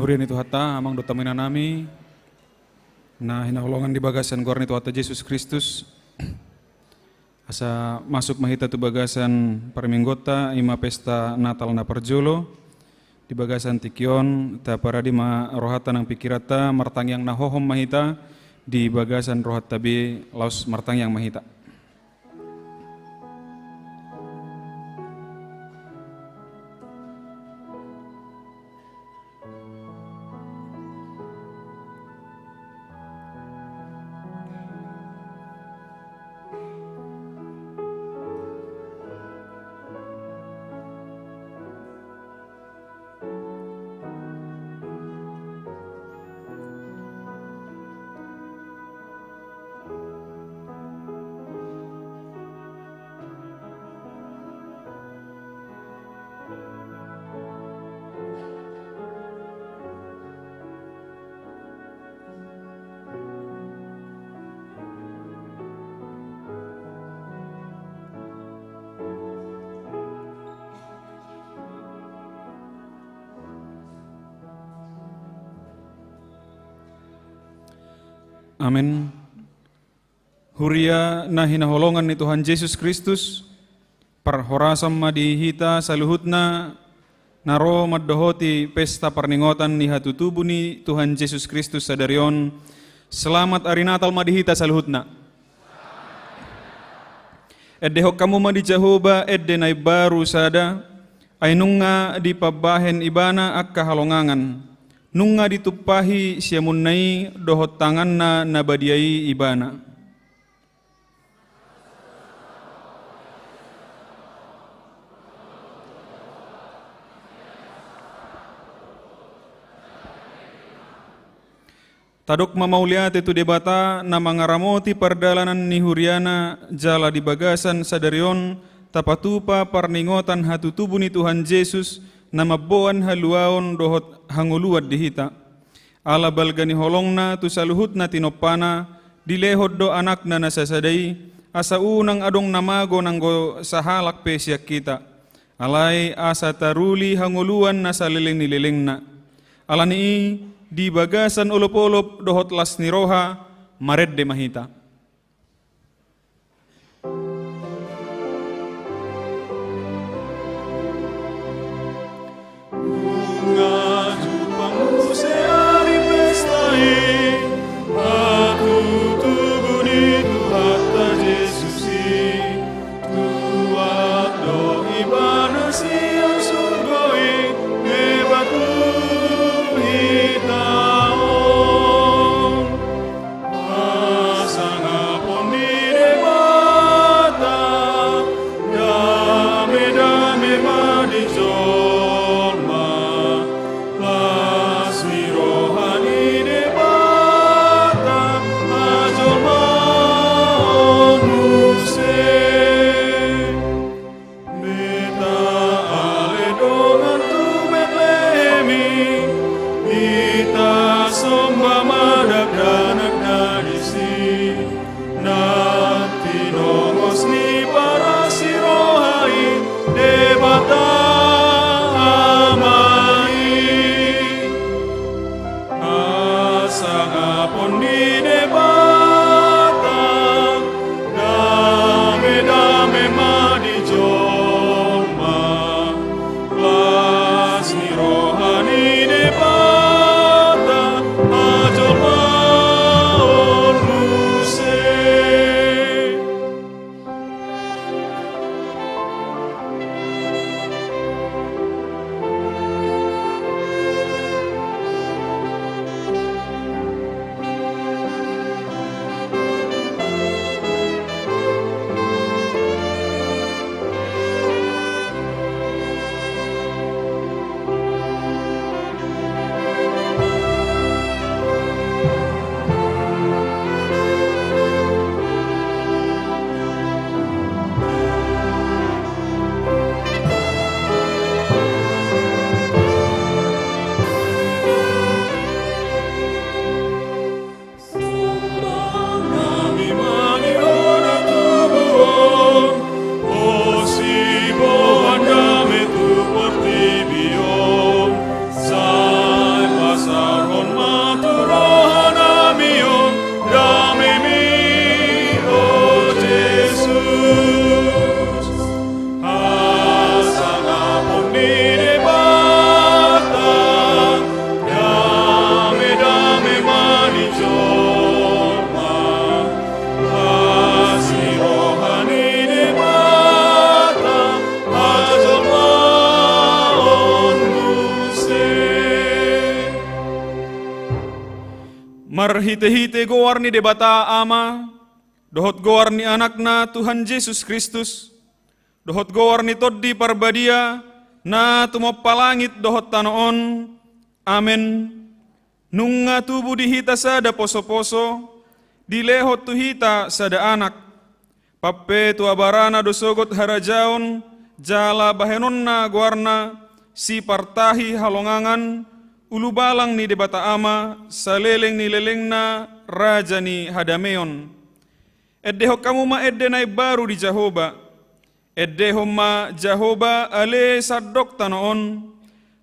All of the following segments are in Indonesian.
hurian itu hata amang dota nami na hinahulongan di bagasan gorni tu hata Yesus Kristus asa masuk mahita tu bagasan parminggota ima pesta Natal na parjolo di bagasan tikion ta paradi ma rohata nang pikirata martang yang nahohom mahita di bagasan rohat tabi laus martang yang mahita. Amin. Huria na hinaholongan ni Tuhan Yesus Kristus, parhorasam madihita saluhutna, naro maddohoti pesta parningotan ni hatutubu ni Tuhan Yesus Kristus sadarion, selamat hari Natal madihita saluhutna. Edde hokkamu madijahoba edde nai baru sada, ay nunga di pabahen ibana akka halongangan. Nunga ditupahi siamunai dohot tanganna nabadiai ibana. Tadok mamauliate tu debata na mangaramoti pardalanan ni huriana jala di bagasan sadarion tapatupa parningotan hatutubu ni Tuhan Yesus na maboan haluaon dohot hanguluad dihita. Ala balgani holongna tu saluhut na tinopana, dilehod do anak na nasasadai, asa unang adong namago nanggo sahalak pesyak kita. Alay asa taruli hanguluan na saliling-nililing na. Alani di bagasan ulop-ulop dohot las niroha, maredde mahita. Sang Marhite-hite goar ni debata ama, dohot goar ni anakna Tuhan Yesus Kristus, dohot goar ni toddi parbadia, na tumopalangit dohot tanoon, amen. Nunga tubuh dihita sada poso-poso, dilehot tuhita sada anak, pappe tu abarana dosogot harajaon, jala bahenonna guarna, si partahi halongangan, ulu balang ni debata ama, saleleng ni lelengna, raja ni hadameon. Eddeho kamu ma edde nai baru di Jahoba, eddeho ma Jahoba ale sadok tanoon,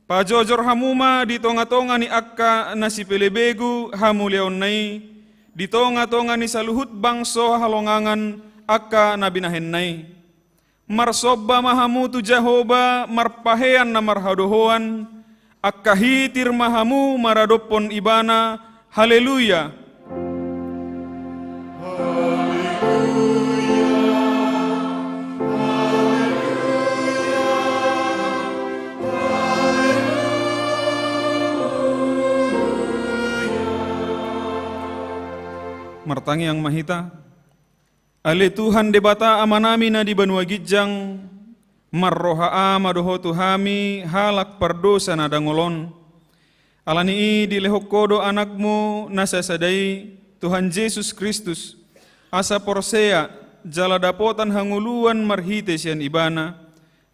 pajojor hamuma di tonga-tonga ni akka nasi pelebegu hamuleon nai, di tonga-tonga ni saluhut bangso halongangan akka nabinahen nai. Marsobba mahamu tu Jahoba marpahean na marhadohoan, akka hitir mahamu maradopon ibana, haleluya. Martangi yang mahita, ale Tuhan debata amanami na di banua gijang, marroha ama doho tuhami halak pardosa na dangolon. Alani di lehok kodo anakmu nasasadai Tuhan Yesus Kristus, asa porsea jala dapotan hanguluan marhite sian ibana,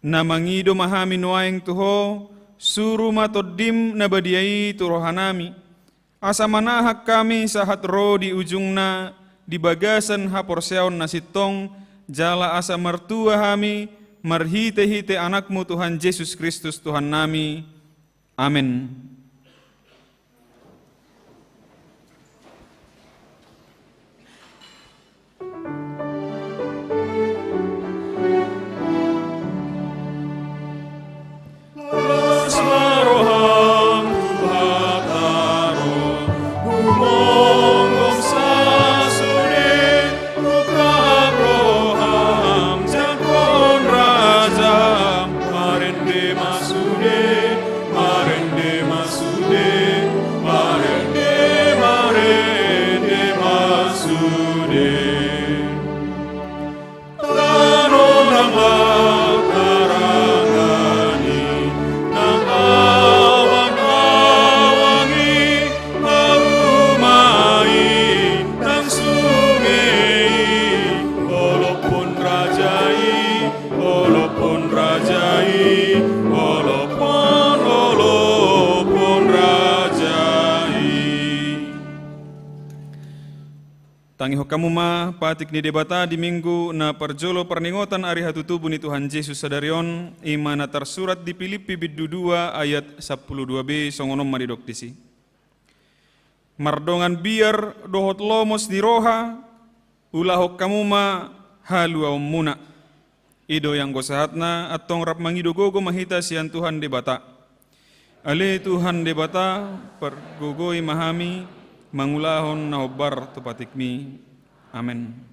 na mangido mahami nuaeng tuho, suru matodim na badiai turohanami. Asa manahak kami sahat ro di ujungna, di bagasan haporseon nasitong, jala asa mertua hami, marhite-hite anakmu Tuhan Yesus Kristus Tuhan nami. Amin. Tangiho kamu ma patik ni debata di minggu na perjolo perningotan ari hatutubu ni Tuhan Yesus sadarion imana tersurat di Filipi biddu 2 ayat 12b songonom maridoktisi. Mardongan biar dohot lomos di roha ulahok kamu ma halua muna. Ido yang gosahatna atong rap mangido gogo mahita sian Tuhan debata. Ale Tuhan debata pergogoi mahami mangulahon na hobar tupatikmi. Amen.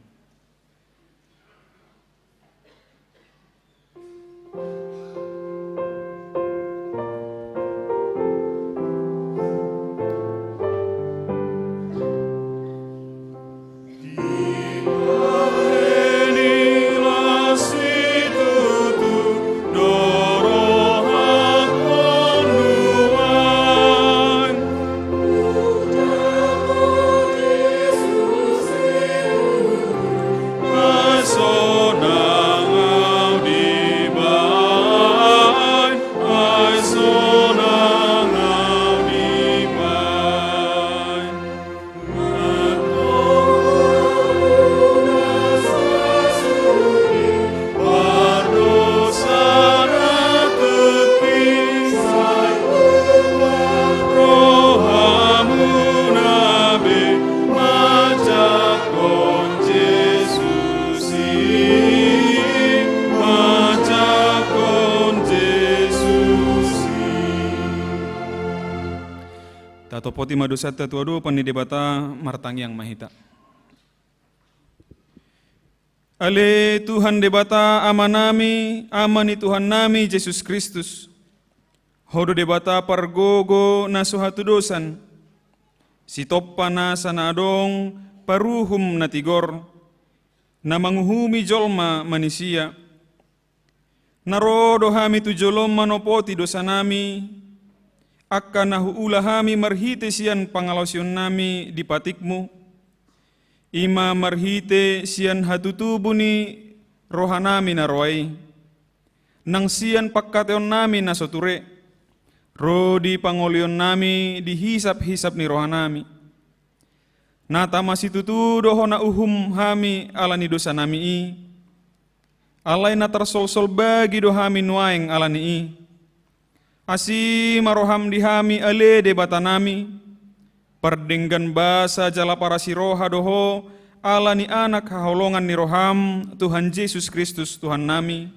Topoti madusata tuadu panidebata martangi yang mahita. Ale Tuhan debata amanami, amani Tuhan nami Yesus Kristus. Hodo debata pargogo nasuhatu dosan. Sitoppana sanadong paruhum na tigor, na manguhumi jolma manisia. Narodo hami tu jolom manopoti dosa nami, akka nahuula hami marhite sian pangalosyon nami di patikmu. Ima marhite sian hatutubu ni rohanami na roay, nang sian pagkateon nami na soture, ro di pangolion nami di hisap-hisap ni rohanami. Nata masitutu doho na uhum hami alani dosa nami i, alay na tarsol-sol bagi dohami nuaeng alani i. Asi maroham di hami ale de batanami, perdenggan basa jala para siroha doho alani anak haholongan ni roham Tuhan Yesus Kristus Tuhan nami.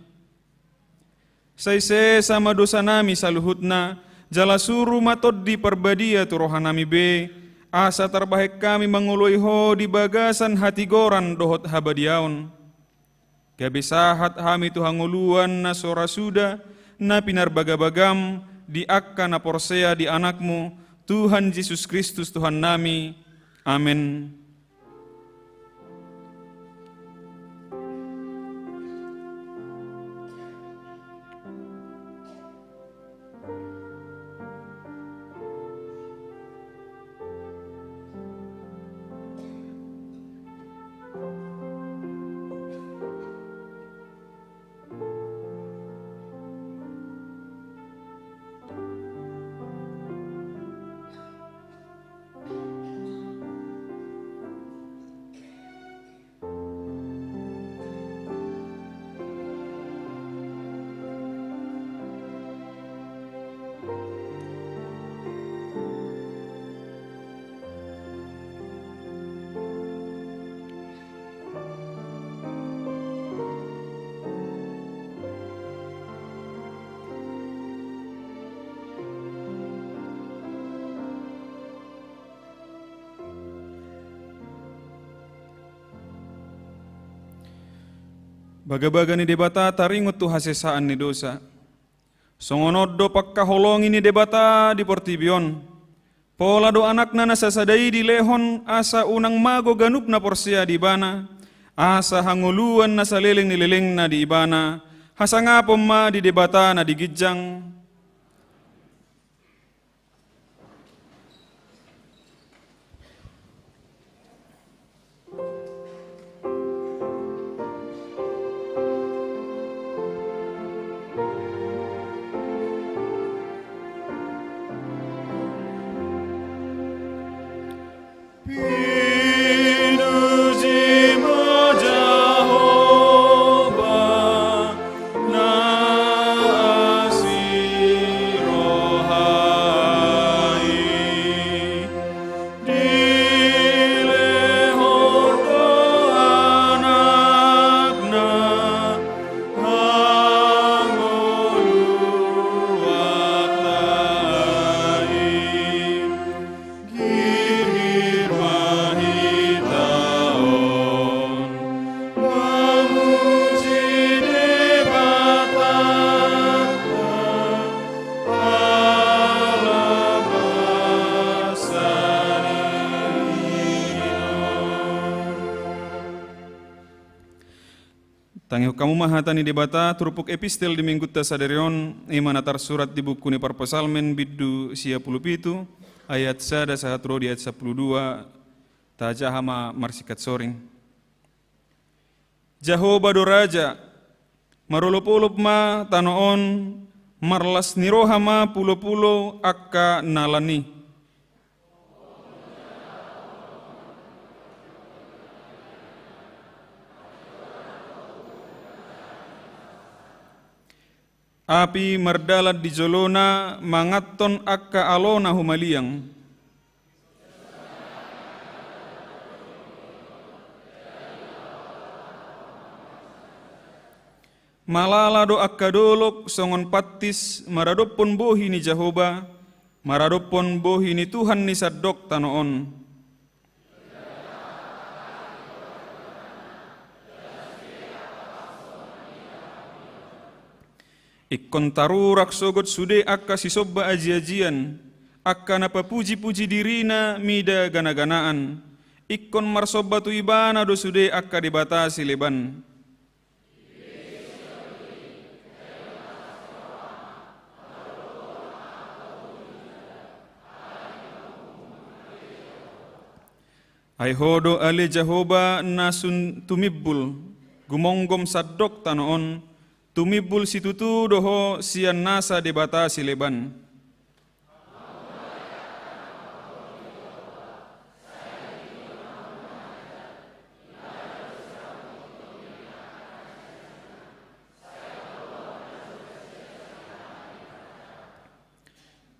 Saise sama dosa nami saluhutna, jala suru matod di perbadia tu rohanami be, asa terbaik kami menguloiho di bagasan hati goran dohot habadiaon. Gabe sahat hami tu hanguluan na sora suda, na pinar bagabagam, di akka na porsea di anakmu, Tuhan Yesus Kristus Tuhan nami. Amin. Bagabaga ni debata taringut tu hasesaan ni dosa. Songonod do pagkaholongi ni debata di portibion. Pola do anak na nasasadai di lehon asa unang mago ganup na porsia di ibana. Asa hanguluan na saliling nililing na di ibana. Hasangapom ma di debata na di gijang. Tangi kamu mahatani debata turupuk epistel di minggu tasaderion imanatar surat di buku ni parpasalmen biddu sia pulupitu ayat sada sahatro di ayat 12 tajahama marsikat soring. Jahoba do raja marulup-ulup ma tanoon marlas nirohama pulo-pulo akka nalani. Api mardalat di jolona mangatton akka alona humaliang. Malala do akka dolok songon patis maradopon bohi ni Jahoba, maradopon bohi ni Tuhan ni sadok tanoon. Ikkon tarurak sogot sude akka sisobba aji-ajian, Akka napa puji-puji dirina mida gana-ganaan. Ikkon marsobatu ibana dosude akka dibatasi leban. Ay hodo ale Jehoba nasun tumibbul gumonggom sadok tanoon tumibbul situtu doho sian nasa dibatasi leban.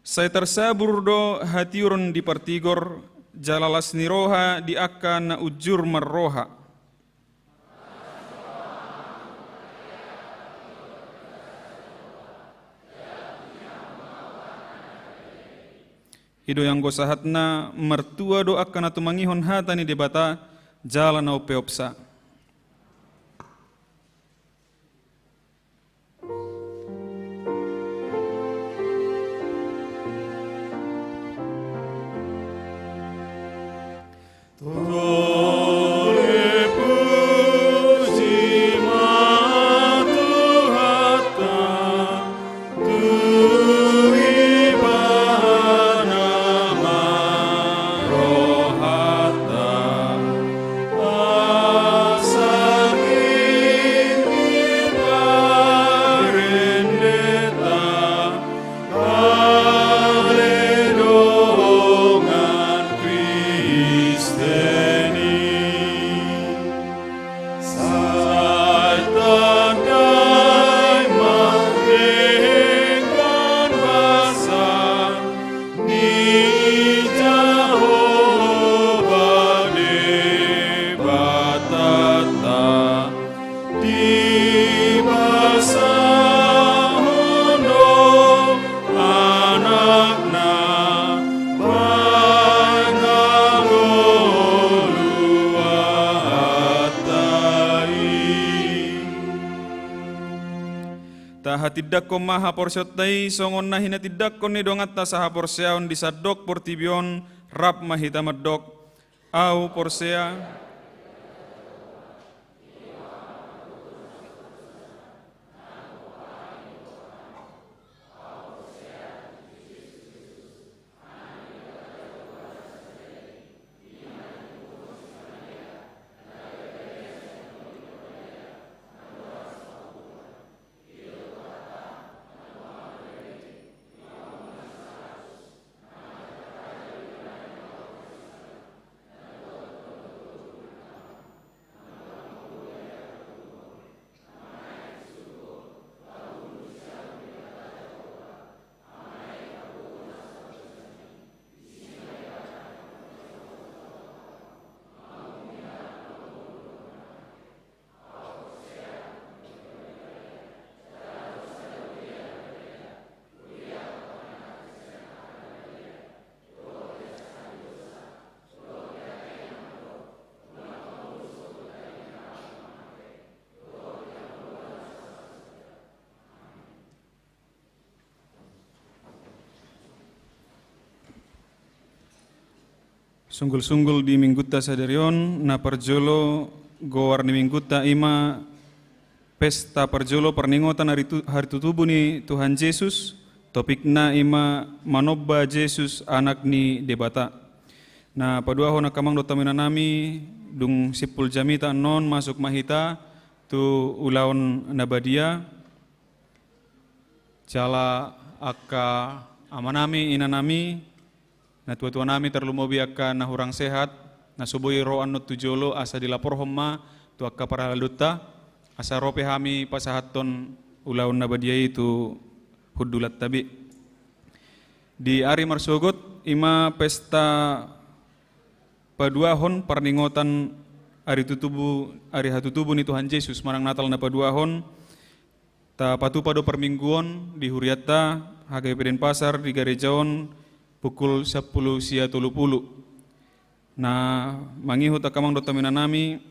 Saya tersabur do hatiurun di partigor jalalas niroha di akan na ujur marroha. Ido yang gosahatna mertua do akan atu mangihon hatani debata jalan au peopsa. Tidak ko maha porsyot tay songon na hinatidak ko ni dongat ta saha porsyaon disadok portibion rap mahita medok au porsya sunggul-sunggul di mingguta sadarion na parjolo gowar ni mingguta ima pesta parjolo perningotan hari tutubu ni Tuhan Yesus topikna ima manobba Yesus anak ni debata. Na padua ho na kamang dotamina nami dung sipul jamita non masuk mahita tu ulaon nabadia jala akka amanami inanami na tua-tua nami terlumobi akka na hurang sehat na subui roan no tujolo asa dilapor homma tu akka para luta asa rope hami pasahaton ulaon nabadia itu hudulat tabi di ari marsogot ima pesta paduahon perningotan ari hatutubu ni Tuhan Yesus marang Natal na paduahon ta patupado permingguon di Huriata hagai peden pasar di Garejaon pukul 10 sia 30. Nah, mangihu takamang dotamina nami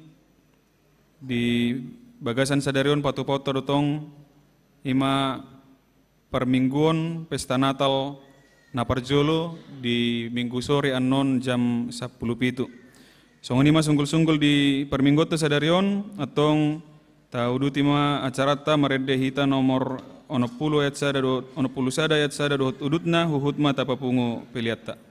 di bagasan sadarion patu-patu dotong ima permingguon pesta Natal Naparjolo di minggu sore anon jam 10 pitu. Songoni mas sunggul-sunggul di perminggoto sadarion atong tauduti ma acarata marede hita nomor 10 ayat sada do 10 sada ayat sada do udutna huhutma tapapungu peliatta.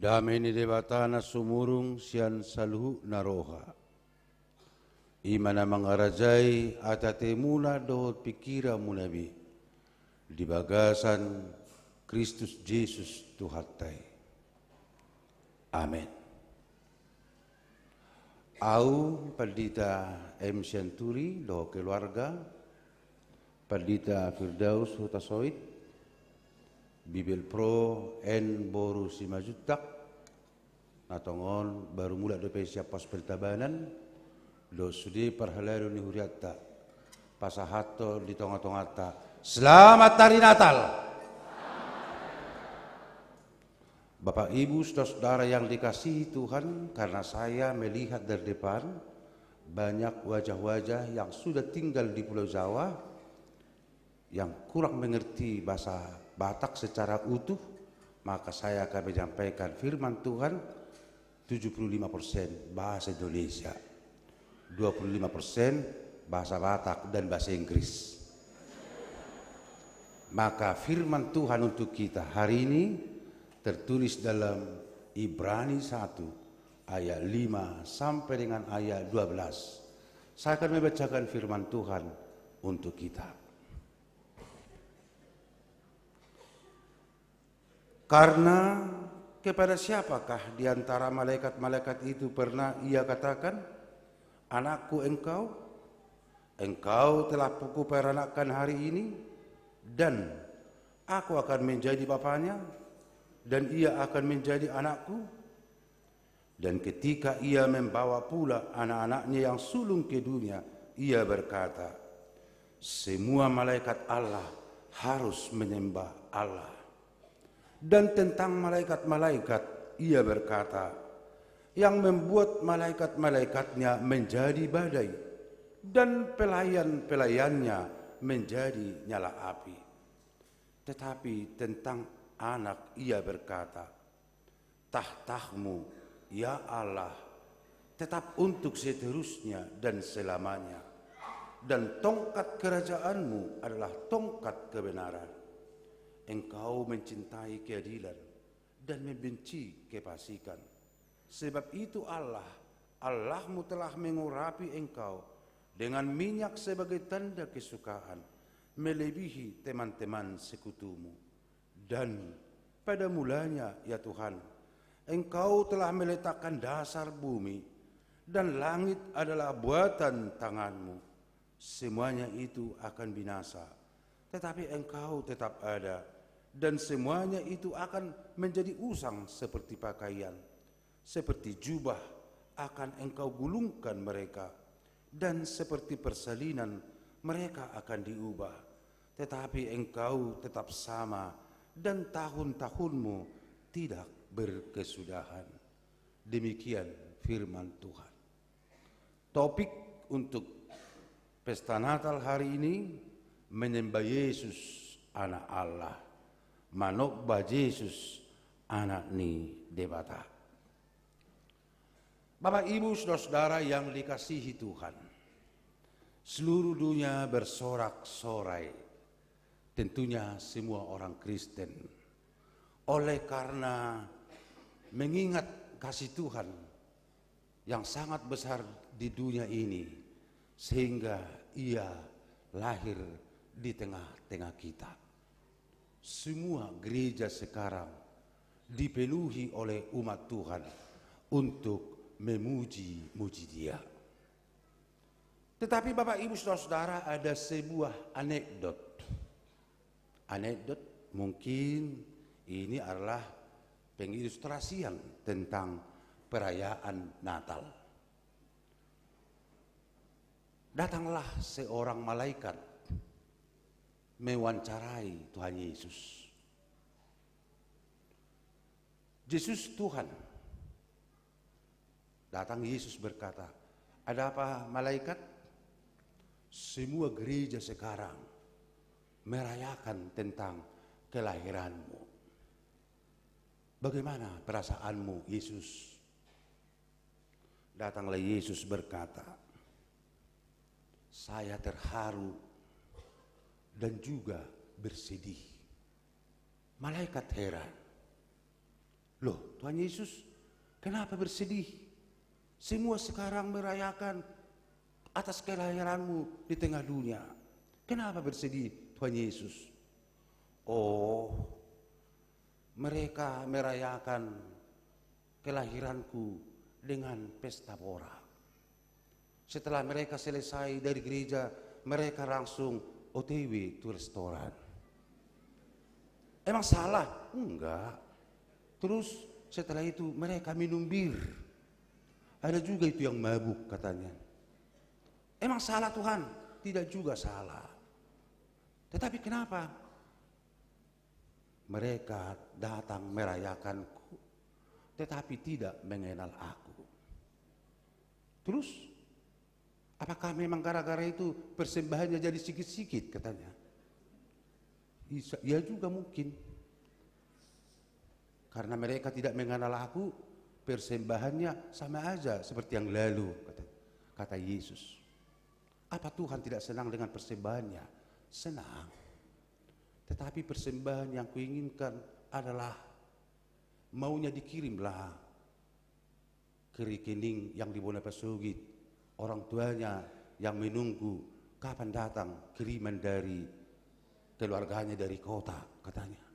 Damai ni debatana sumurung sian saluhu naroha. Imana mangarajai atatemuna dohot pikira munabi. Di bagasan Kristus Yesus Tuhatai. Amin. Au Perdita M. Sianturi doho keluarga, Perdita Firdaus Hutasoid, Bibel Pro N Boru Simajutak, natongon baru mula do siap pas pertabanan, do sudi perhalaru ni huriatta, pasahato di tonga-tongata. Selamat Hari Natal. Bapak Ibu saudara yang dikasihi Tuhan, karena saya melihat dari depan banyak wajah-wajah yang sudah tinggal di Pulau Jawa yang kurang mengerti bahasa Batak secara utuh, maka saya akan menyampaikan firman Tuhan 75% bahasa Indonesia, 25% bahasa Batak dan bahasa Inggris. Maka firman Tuhan untuk kita hari ini tertulis dalam Ibrani 1 ayat 5 sampai dengan ayat 12. Saya akan membacakan firman Tuhan untuk kita. Karena kepada siapakah di antara malaikat-malaikat itu pernah ia katakan, anakku engkau telah kuperanakkan hari ini, dan aku akan menjadi bapaknya, dan ia akan menjadi anakku. Dan ketika ia membawa pula anak-anaknya yang sulung ke dunia, ia berkata, semua malaikat Allah harus menyembah Allah. Dan tentang malaikat-malaikat ia berkata, yang membuat malaikat-malaikatnya menjadi badai dan pelayan-pelayannya menjadi nyala api. Tetapi tentang anak ia berkata, tahtamu ya Allah tetap untuk seterusnya dan selamanya, dan tongkat kerajaanmu adalah tongkat kebenaran. Engkau mencintai keadilan dan membenci kefasikan. Sebab itu Allahmu telah mengurapi engkau dengan minyak sebagai tanda kesukaan, melebihi teman-teman sekutumu. Dan pada mulanya ya Tuhan, engkau telah meletakkan dasar bumi, dan langit adalah buatan tanganmu. Semuanya itu akan binasa, tetapi engkau tetap ada. Dan semuanya itu akan menjadi usang seperti pakaian, seperti jubah akan engkau gulungkan mereka, dan seperti persalinan mereka akan diubah. Tetapi engkau tetap sama, dan tahun-tahunmu tidak berkesudahan. Demikian firman Tuhan. Topik untuk pesta Natal hari ini, menyembah Yesus anak Allah. Manok ba Yesus anak ni debata. Bapak Ibu saudara-saudara yang dikasihi Tuhan, seluruh dunia bersorak-sorai, tentunya semua orang Kristen, oleh karena mengingat kasih Tuhan yang sangat besar di dunia ini, sehingga ia lahir di tengah-tengah kita. Semua gereja sekarang dipenuhi oleh umat Tuhan untuk memuji-muji Dia. Tetapi Bapak Ibu saudara-saudara, ada sebuah anekdot. Anekdot mungkin ini adalah pengilustrasian tentang perayaan Natal. Datanglah seorang malaikat mewawancarai Tuhan Yesus. Yesus Tuhan. Datang Yesus berkata, ada apa malaikat? Semua gereja sekarang merayakan tentang kelahiranmu. Bagaimana perasaanmu, Yesus? Datanglah Yesus berkata, saya terharu dan juga bersedih. Malaikat heran. Loh, Tuhan Yesus, kenapa bersedih? Semua sekarang merayakan atas kelahiranmu di tengah dunia. Kenapa bersedih, Tuhan Yesus? Oh, mereka merayakan kelahiranku dengan pesta pora. Setelah mereka selesai dari gereja, mereka langsung OTW ke restoran. Emang salah? Enggak. Terus setelah itu mereka minum bir. Ada juga itu yang mabuk katanya. Emang salah Tuhan? Tidak juga salah. Tetapi kenapa? Mereka datang merayakanku, tetapi tidak mengenal aku. Terus, apakah memang gara-gara itu persembahannya jadi sikit-sikit katanya? Ya juga mungkin. Karena mereka tidak mengenal aku, persembahannya sama aja seperti yang lalu, kata Yesus. Apa Tuhan tidak senang dengan persembahannya? Senang. Tetapi persembahan yang kuinginkan adalah maunya dikirimlah ke rekening yang di Bonapasugit. Orang tuanya yang menunggu kapan datang kiriman dari keluarganya dari kota katanya.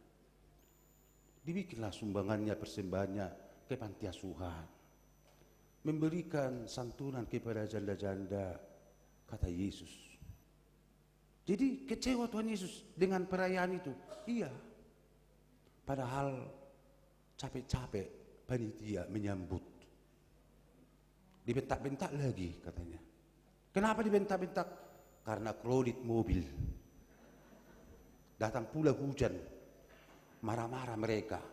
Dibikinlah sumbangannya, persembahannya ke panti asuhan. Memberikan santunan kepada janda-janda, kata Yesus. Jadi kecewa Tuhan Yesus dengan perayaan itu. Iya. Padahal capek-capek panitia menyambut. Dibentak-bentak lagi katanya. Kenapa dibentak-bentak? Karena kredit mobil. Datang pula hujan. Marah-marah mereka.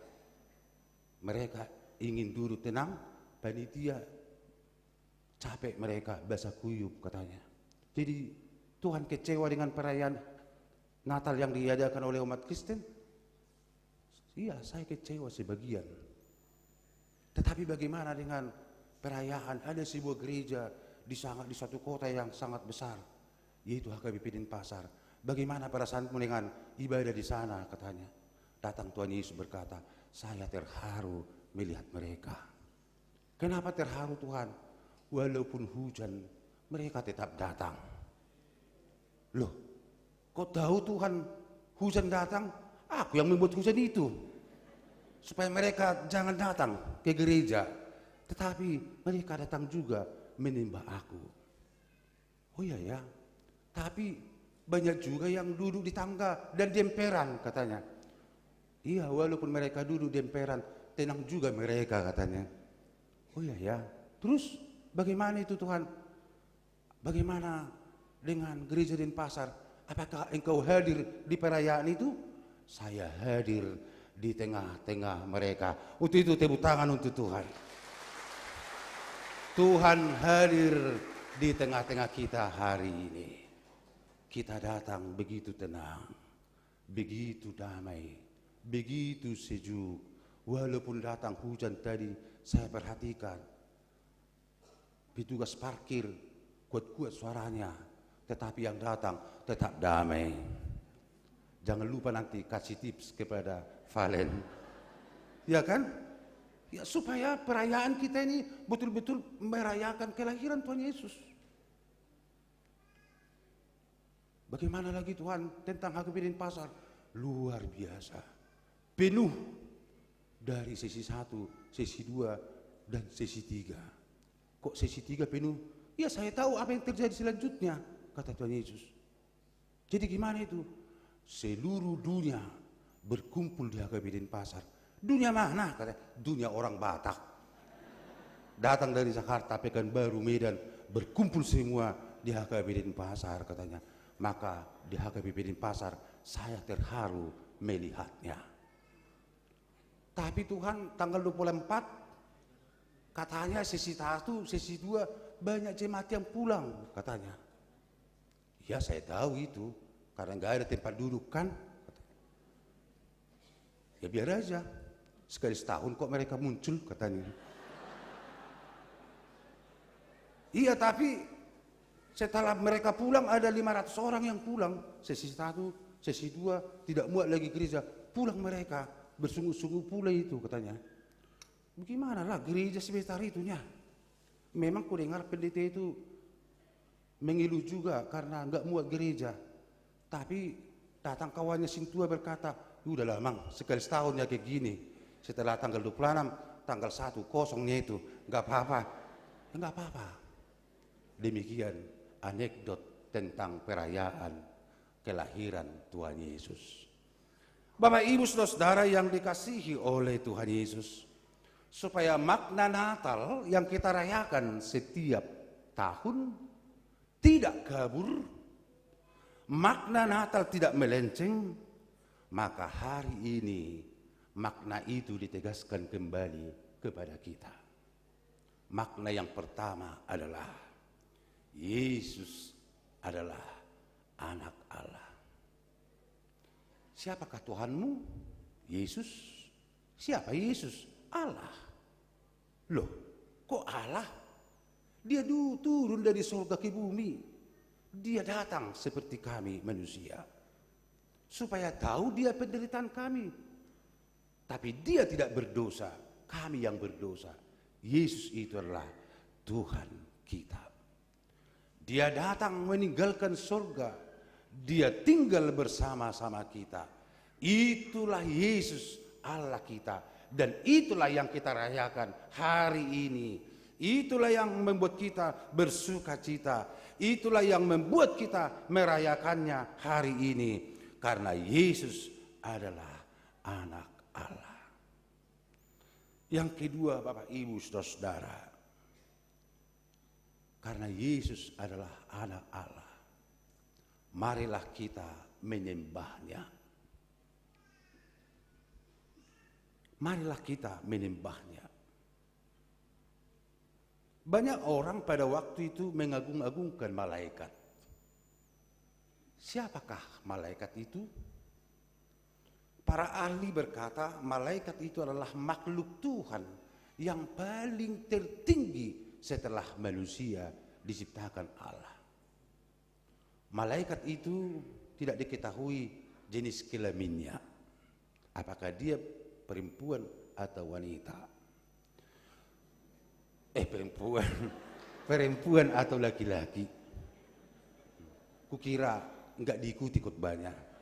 Mereka ingin duduk tenang, panitia capek mereka basah kuyup katanya. Jadi Tuhan kecewa dengan perayaan Natal yang diadakan oleh umat Kristen? Iya, saya kecewa sebagian. Tetapi bagaimana dengan perayaan ada sebuah gereja di suatu kota yang sangat besar, yaitu HKBP Denpasar. Bagaimana perasaanmu dengan ibadah di sana katanya? Datang Tuhan Yesus berkata, saya terharu melihat mereka. Kenapa terharu Tuhan? Walaupun hujan, mereka tetap datang. Loh, kok tahu Tuhan hujan datang? Aku yang membuat hujan itu. Supaya mereka jangan datang ke gereja. Tetapi mereka datang juga menyembah aku. Oh iya ya, tapi banyak juga yang duduk di tangga dan di emperan katanya. Iya, walaupun mereka duduk di emperan, tenang juga mereka katanya. Oh iya ya, terus bagaimana itu Tuhan? Bagaimana dengan gereja Denpasar? Apakah engkau hadir di perayaan itu? Saya hadir di tengah-tengah mereka. Untuk itu tepuk tangan untuk Tuhan. Tuhan hadir di tengah-tengah kita hari ini. Kita datang begitu tenang, begitu damai, begitu sejuk. Walaupun datang hujan tadi, saya perhatikan petugas parkir kuat-kuat suaranya, tetapi yang datang tetap damai. Jangan lupa nanti kasih tips kepada Valen, ya kan? Ya, supaya perayaan kita ini betul-betul merayakan kelahiran Tuhan Yesus. Bagaimana lagi Tuhan tentang HKBP Denpasar? Luar biasa, penuh dari sesi 1, sesi 2, dan sesi 3. Kok sesi 3 penuh? Ya saya tahu apa yang terjadi selanjutnya, kata Tuhan Yesus. Jadi gimana itu? Seluruh dunia berkumpul di HKBP Denpasar. Dunia mana? Kata, dunia orang Batak. Datang dari Jakarta, Pekanbaru, Medan, berkumpul semua di HKBP Denpasar katanya. Maka di HKBP Denpasar saya terharu melihatnya. Tapi Tuhan tanggal 24 katanya sesi 1, sesi 2 banyak jemaat yang pulang katanya. Ya saya tahu itu karena nggak ada tempat duduk kan. Ya biar aja, sekali setahun kok mereka muncul katanya. Iya tapi setelah mereka pulang ada 500 orang yang pulang. Sesi 1, sesi 2 tidak muat lagi gereja. Pulang mereka, bersungguh-sungguh pula itu katanya. Bagaimana lah gereja sebentar itunya? Memang ku dengar pendeta itu mengeluh juga karena nggak muat gereja. Tapi datang kawannya Sintua berkata, udahlah mang, sekali setahun ya kayak gini. Setelah tanggal 26, tanggal 1 kosongnya itu, nggak apa-apa. Nggak apa-apa. Demikian anekdot tentang perayaan kelahiran Tuhan Yesus. Bapak Ibu Saudara yang dikasihi oleh Tuhan Yesus, supaya makna Natal yang kita rayakan setiap tahun tidak kabur, makna Natal tidak melenceng, maka hari ini makna itu ditegaskan kembali kepada kita. Makna yang pertama adalah Yesus adalah anak Allah. Siapakah Tuhanmu? Yesus. Siapa Yesus? Allah. Loh, kok Allah? Dia turun dari surga ke bumi. Dia datang seperti kami manusia. Supaya tahu dia penderitaan kami. Tapi dia tidak berdosa. Kami yang berdosa. Yesus itu adalah Tuhan kita. Dia datang meninggalkan surga. Dia tinggal bersama-sama kita. Itulah Yesus Allah kita. Dan itulah yang kita rayakan hari ini. Itulah yang membuat kita bersuka cita. Itulah yang membuat kita merayakannya hari ini. Karena Yesus adalah anak Allah. Yang kedua Bapak Ibu Saudara, karena Yesus adalah anak Allah, marilah kita menyembahnya. Marilah kita menyembahnya. Banyak orang pada waktu itu mengagung-agungkan malaikat. Siapakah malaikat itu? Para ahli berkata malaikat itu adalah makhluk Tuhan yang paling tertinggi setelah manusia diciptakan Allah. Malaikat itu tidak diketahui jenis kelaminnya. Apakah dia perempuan atau wanita? Perempuan atau laki-laki? Kukira enggak diikuti khotbahnya.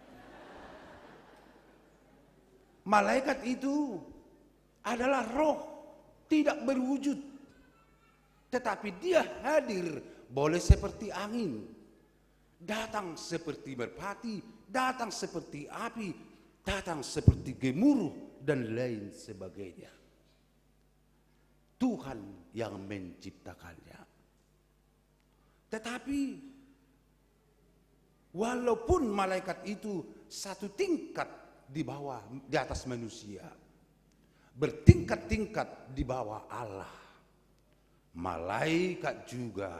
Malaikat itu adalah roh, tidak berwujud. Tetapi dia hadir, boleh seperti angin, datang seperti merpati, datang seperti api, datang seperti gemuruh, dan lain sebagainya. Tuhan yang menciptakannya. Tetapi walaupun malaikat itu satu tingkat di atas manusia, bertingkat-tingkat di bawah Allah, malaikat juga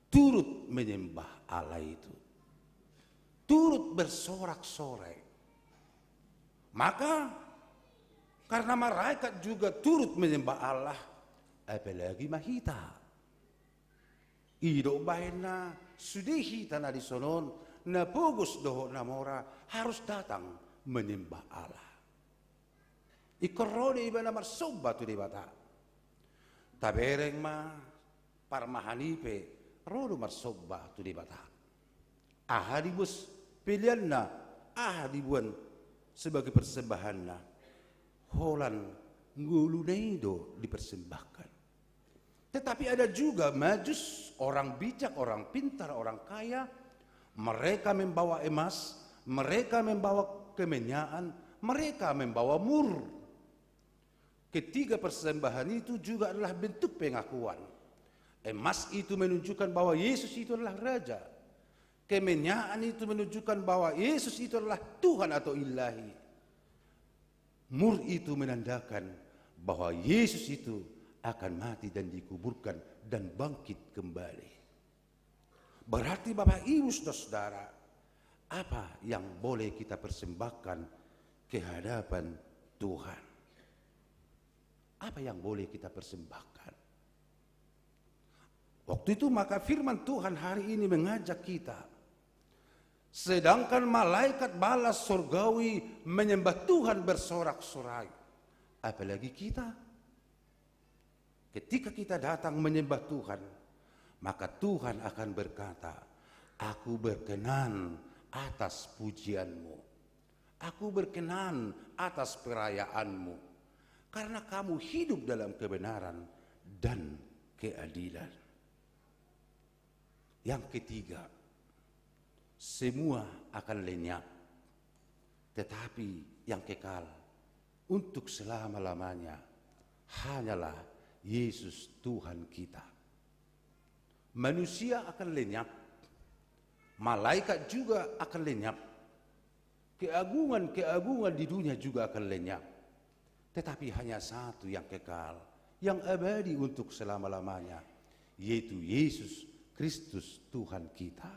turut menyembah Allah itu, turut bersorak-sorai. Maka karena malaikat juga turut menyembah Allah, apalagi mahita. Ido baina sudihi tanah di sonon, na pogus doho namora, harus datang menyembah Allah. Ikorode iba na marsoba tu debata. Tabereng ma parmahanipe rodo marsoba tu debata. Ahadibus pilihan na ahadibuan sebagai persembahan na holan ngulunedo dipersembahkan. Tetapi ada juga majus, orang bijak, orang pintar, orang kaya. Mereka membawa emas, mereka membawa kemenyaan, mereka membawa mur. Ketiga persembahan itu juga adalah bentuk pengakuan. Emas itu menunjukkan bahwa Yesus itu adalah Raja. Kemenyaan itu menunjukkan bahwa Yesus itu adalah Tuhan atau Ilahi. Mur itu menandakan bahwa Yesus itu akan mati dan dikuburkan dan bangkit kembali. Berarti Bapak Ibu Saudara, apa yang boleh kita persembahkan ke hadapan Tuhan? Apa yang boleh kita persembahkan? Waktu itu maka firman Tuhan hari ini mengajak kita. Sedangkan malaikat balas surgawi menyembah Tuhan bersorak-sorai. Apalagi kita. Ketika kita datang menyembah Tuhan, maka Tuhan akan berkata, aku berkenan atas pujianmu. Aku berkenan atas perayaanmu. Karena kamu hidup dalam kebenaran dan keadilan. Yang ketiga, semua akan lenyap. Tetapi yang kekal untuk selama-lamanya hanyalah Yesus Tuhan kita. Manusia akan lenyap, malaikat juga akan lenyap, keagungan-keagungan di dunia juga akan lenyap. Tetapi hanya satu yang kekal, yang abadi untuk selama-lamanya, yaitu Yesus Kristus Tuhan kita.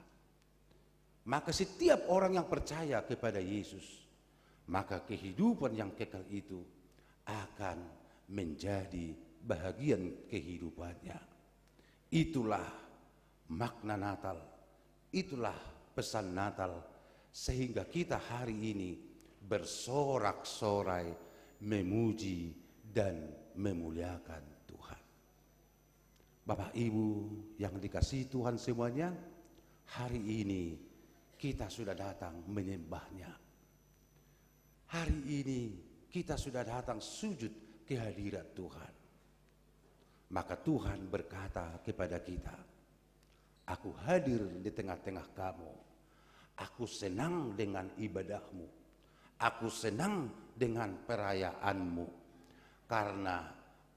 Maka setiap orang yang percaya kepada Yesus, maka kehidupan yang kekal itu akan menjadi bahagian kehidupannya. Itulah makna Natal, itulah pesan Natal, sehingga kita hari ini bersorak-sorai memuji dan memuliakan Tuhan. Bapak Ibu yang dikasihi Tuhan semuanya, hari ini kita sudah datang menyembahnya. Hari ini kita sudah datang sujud kehadirat Tuhan. Maka Tuhan berkata kepada kita, aku hadir di tengah-tengah kamu. Aku senang dengan ibadahmu. Aku senang dengan perayaanmu. Karena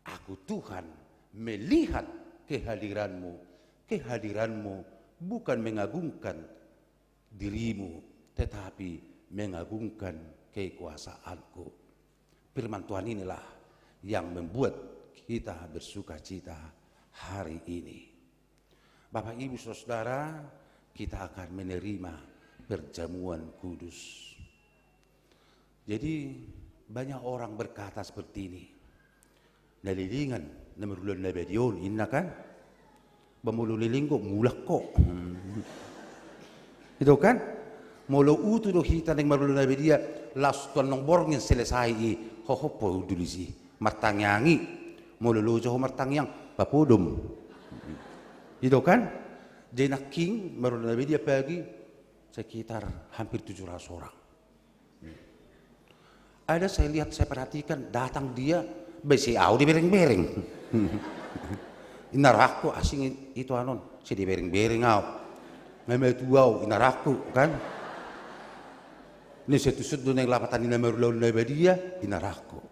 aku Tuhan melihat kehadiranmu. Kehadiranmu bukan mengagungkan dirimu, tetapi mengagungkan kekuasaanku. Firman Tuhan inilah yang membuat kita bersuka cita hari ini. Bapak Ibu Saudara, kita akan menerima perjamuan kudus. Jadi banyak orang berkata seperti ini. Nalilingan namarulun na bediyon, inna kan? Bamululiling ko, mulak ko. Ito kan? Molo uto do hita ng marulun na bediya, laston ng borngin selesai i, hohopo udulisi, martangyangi, molulujo ho martangyang, papudum. Ito kan? Jenak king, marulun na bediya pagi, sekitar hampir 700 orang. Ada saya lihat, saya perhatikan, datang dia, besiau di bereng-bereng. Inaraku asing itu anon, si di bereng-bereng au. Ngamai tuau, inaraku kan. Ini setusut doon yang lapatan ina marulaw na dia, inaraku.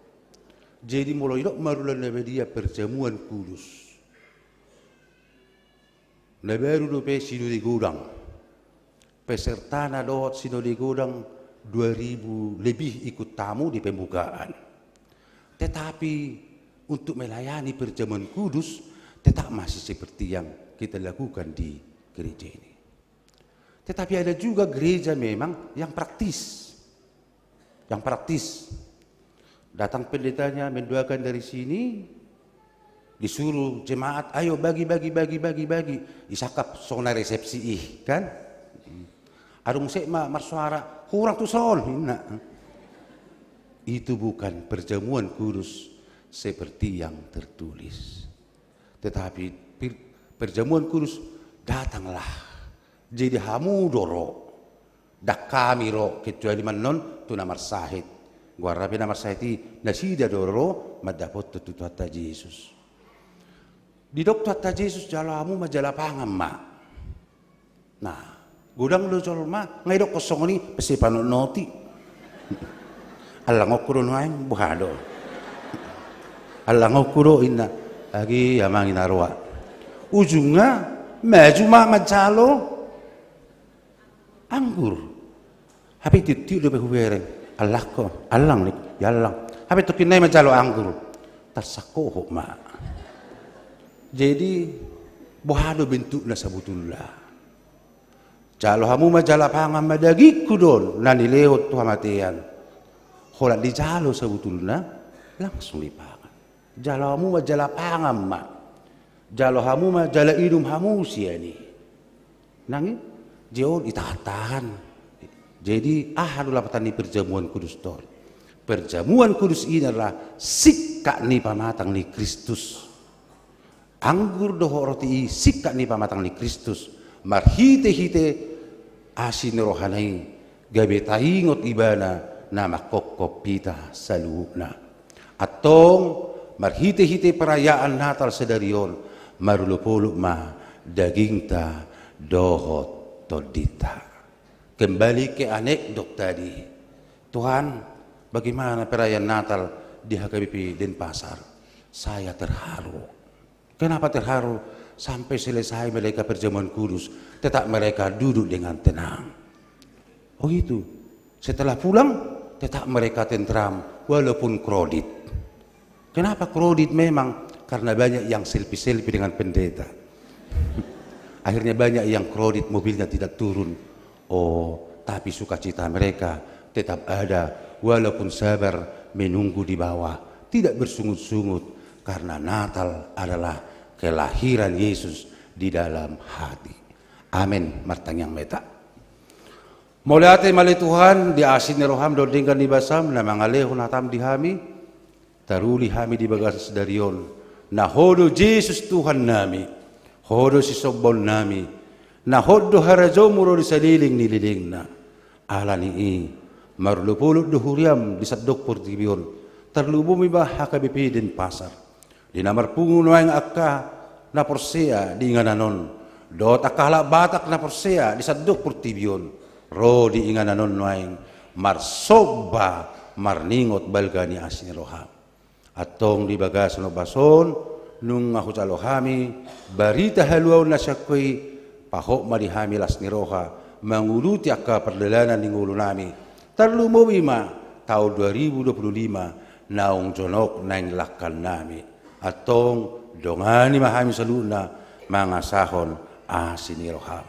Jadi mulai itu marulaw na dia perjamuan kudus. Na baru dope sino di gudang. Peserta na doot sino di gudang 2000 lebih ikut tamu di pembukaan. Tetapi untuk melayani perjamuan kudus tetap masih seperti yang kita lakukan di gereja ini. Tetapi ada juga gereja memang yang praktis. Yang praktis. Datang pendetanya mendoakan dari sini, disuruh jemaat, ayo bagi. Isakap sona resepsi kan? Arung sekma marsuara, kurang tu soal. Itu bukan perjamuan kudus seperti yang tertulis. Tetapi perjamuan kudus datanglah. Jadi hamu doro. Dak kami ro kecuali manon tu namar sahid. Gua rapi namar sahid nasida doro madapot tu hatta Yesus. Di dokter hatta Yesus jalamu majala pangam ma. Nah, gudang lo jolma ngai dok kosong ni pesi panut noti. Allah ngokuro noain buhado. Allah ngokuro inna lagi yamang inarwa. Ujungnya maju mak majalo anggur. Hapi titiu do behubereng. Allah ko, Allah ni, yalang. Hapi tu kinai majalo anggur. Tersakoh mak. Jadi buhado bentuknya sebetulnya. Jalo hamu majala pangam madagi kudon nani lewat tu hamatian. Holat di jalo sebetulnya langsung dipangan. Jalo hamu majala pangam mak. Jalo hamu majala idum hamu siani. Nangin jauh itatahan. Jadi hadulah petani perjamuan kudus tol. Perjamuan kudus ini adalah sikak ni pamatang ni Kristus. anggur doho roti sikka ni pamatang ni Kristus marhite-hite asin rohanai gabe taingot ibana na makokop pita saluhna atong marhite-hite perayaan Natal sedarion marulupuluk ma daging ta dohot todita. Kembali ke anekdot tadi, Tuhan, bagaimana perayaan Natal di HKBP Denpasar? Saya terharu. Kenapa terharu? Sampai selesai mereka perjamuan kudus, tetap mereka duduk dengan tenang. Oh itu, setelah pulang tetap mereka tentram walaupun kredit. Kenapa kredit? Memang karena banyak yang selfie-selfie dengan pendeta. Akhirnya banyak yang kredit, mobilnya tidak turun. Oh, tapi sukacita mereka tetap ada walaupun sabar menunggu di bawah, tidak bersungut-sungut karena Natal adalah kelahiran Yesus di dalam hati. Amin. Martang yang meta. Muliate mali Tuhan di asin roham do dengan di basam na mangalehon hatam di hami taruli hami di bagas darion na hodo Yesus Tuhan nami hodo si sobon nami na hodo harajo muro di saliling nililing na ala ni marlupulut duhuriam di sadok portibion terlubumi bah HKBP Denpasar di namar punguno yang akka na porsea di ingananon dot akala batak na porsea di sadok portibion ro di ingananon noaing marsoba marningot balgani asin roham atong di bagas no bason nung aku calohami barita haluaw na syakui pahok marihami las ni roha manguluti akka perjalanan ning ulo nami terlumuwi ma tahun 2025 naung jonok naing lakkan nami atong dongani mahami saluna mangasahon asin roham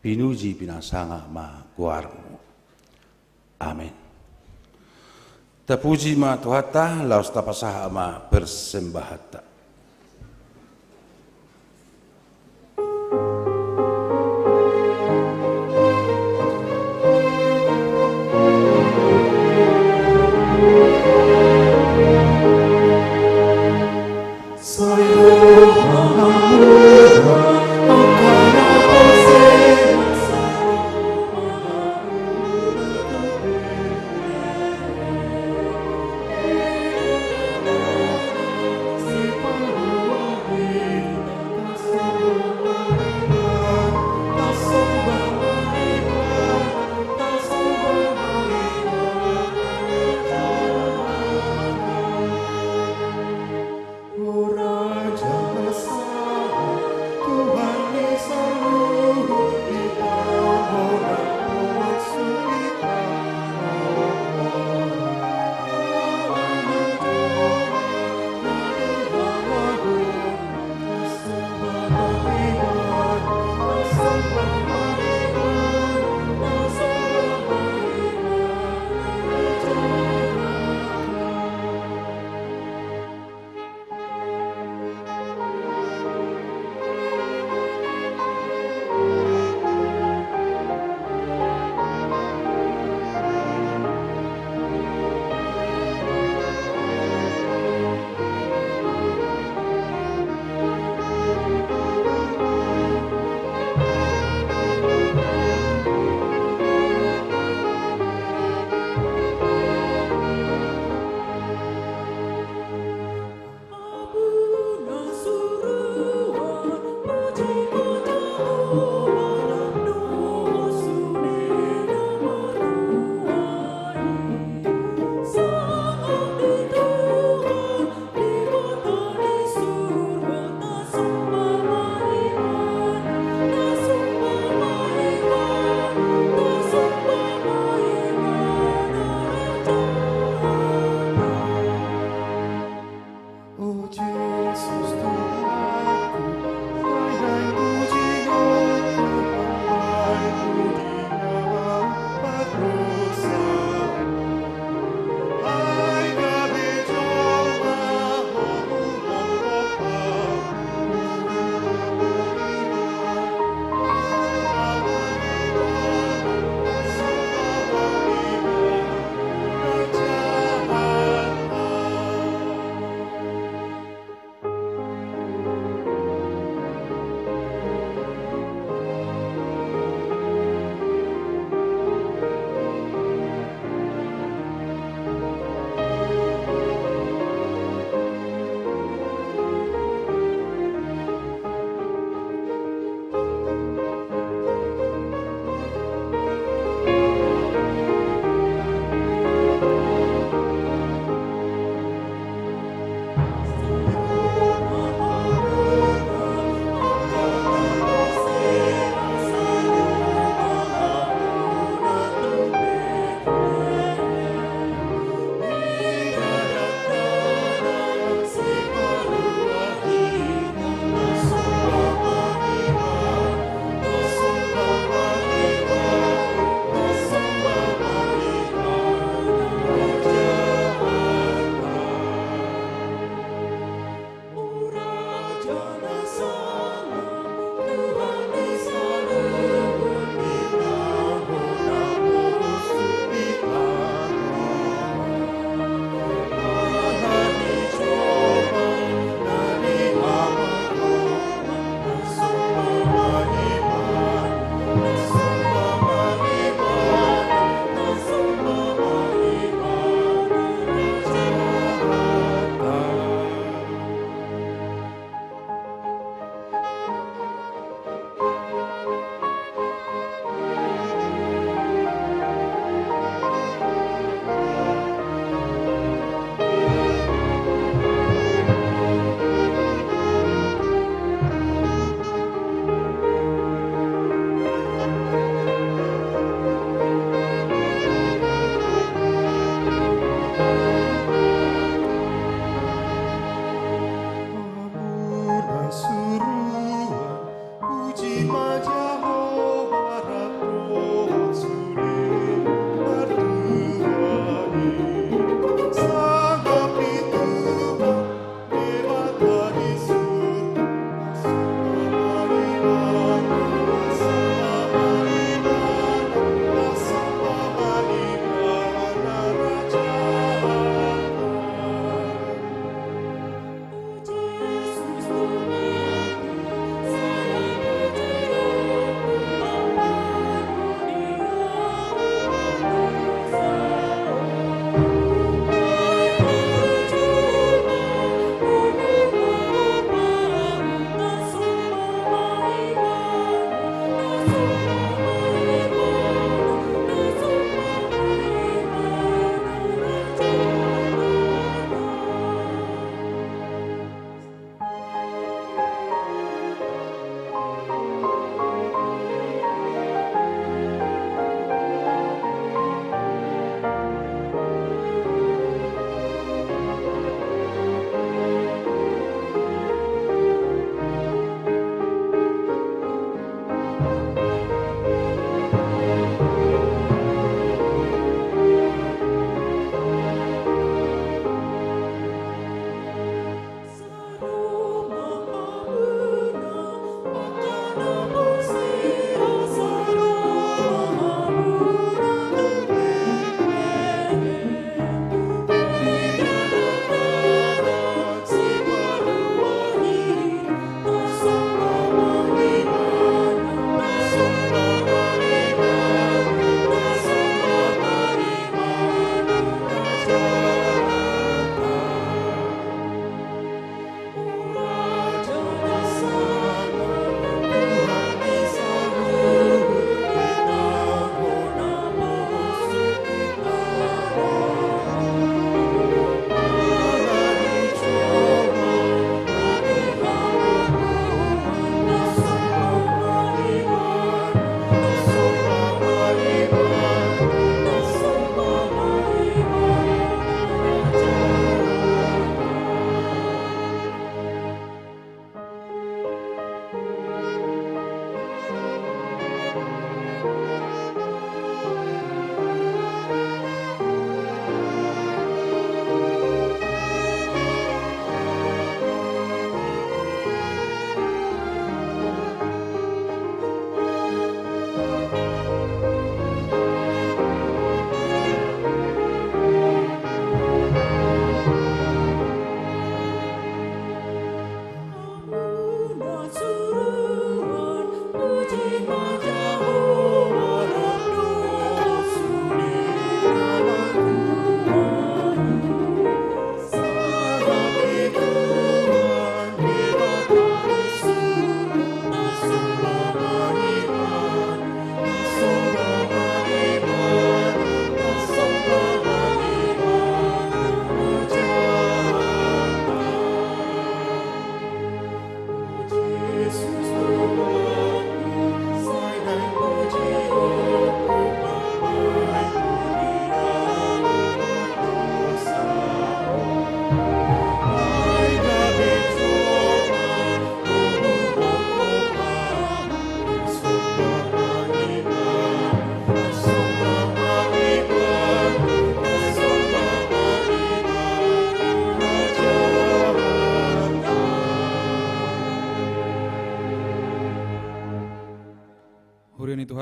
pinuji pinasanga ma guarmu. Amin. Tapuji ma tuhata laos tapasaha ma persembahata. Si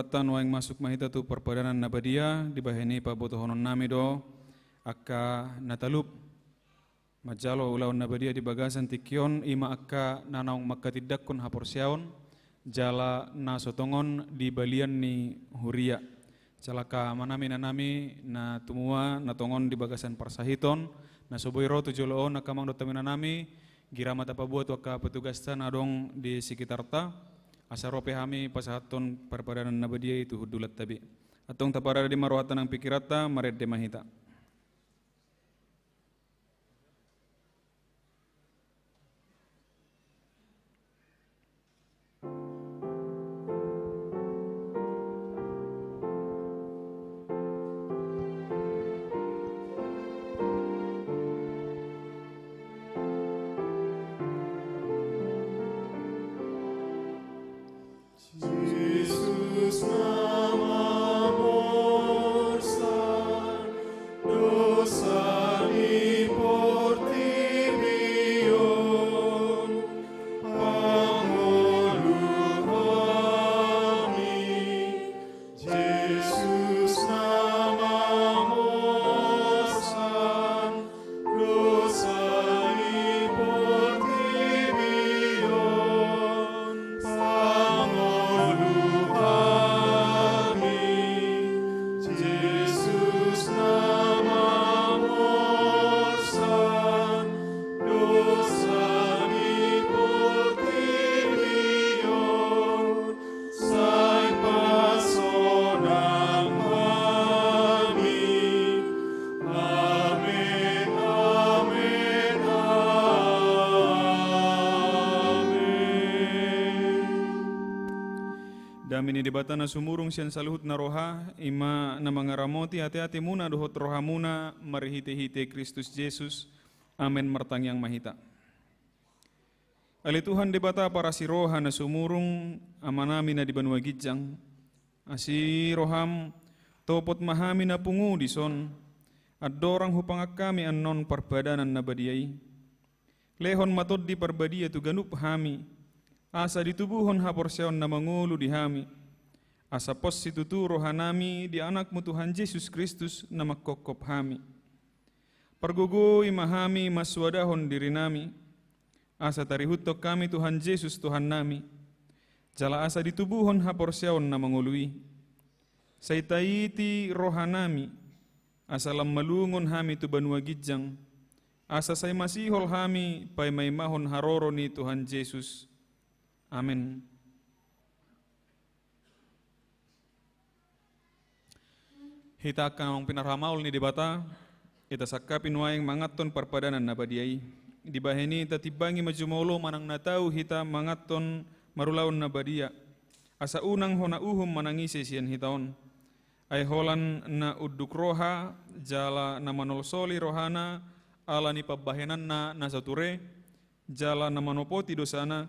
batan waing masuk mahita tu perpadanan nabadia dibaheni pa botohonon nami do akka natalup majalo ulaw nabadia di bagasan tikyon ima akka nanaong makatidakkon haporsiaon jala nasotongon di balian ni huria calaka manami nanami na tumua natongon di bagasan parsahiton na soboy roto joloon nakamang dotamina nami girama tapabuat waka petugas tan adong di sekitar ta asarope hami pasahaton perpadanan nabadia itu hudulat tabi atong taparada di marwatan ng pikirata mared de mahita. Damini dibata na sumurong siyan saluhut na roha, ima na mga ramoti hati-hati muna dohot roha muna marihite-hite Kristus Jesus. Amen martangyang mahita. Alituhan dibata para si roha na sumurong amanami na di banwa gidjang. Asi roham topot mahami na pungu dison. At dorang hupangak kami anon parbadanan na badiyay. Lehon matod di parbadia tu ganup hami. Asa ditubuhon haporsyaon na mangulo di hami. Asa pos situturo hanami di anakmu Tuhan Yesus Kristus na magkokop hami. Pargugo imahami maswadahon diri nami. Asa tarihutok kami Tuhan Yesus Tuhan nami. Jala asa ditubuhon haporsyaon na mangului. Saitaiti rohanami. Asa lam malungon hami tu banwa gidjang. Asa say masihol hami pay may mahon haroro ni Tuhan Yesus. Amin. Hita kang pinaramaul ni dibata, ita sakapin waing mangaton parpadanan na badiyay. Dibaheni tatibangi majumolo manang natau hita mangaton marulaon na badiya. Asa unang honauhum manangisi siyan hitaon. Ay holan na uduk roha, jala na manolsoli rohana, ala ni pabahenan na nasature, jala na manopoti dosana,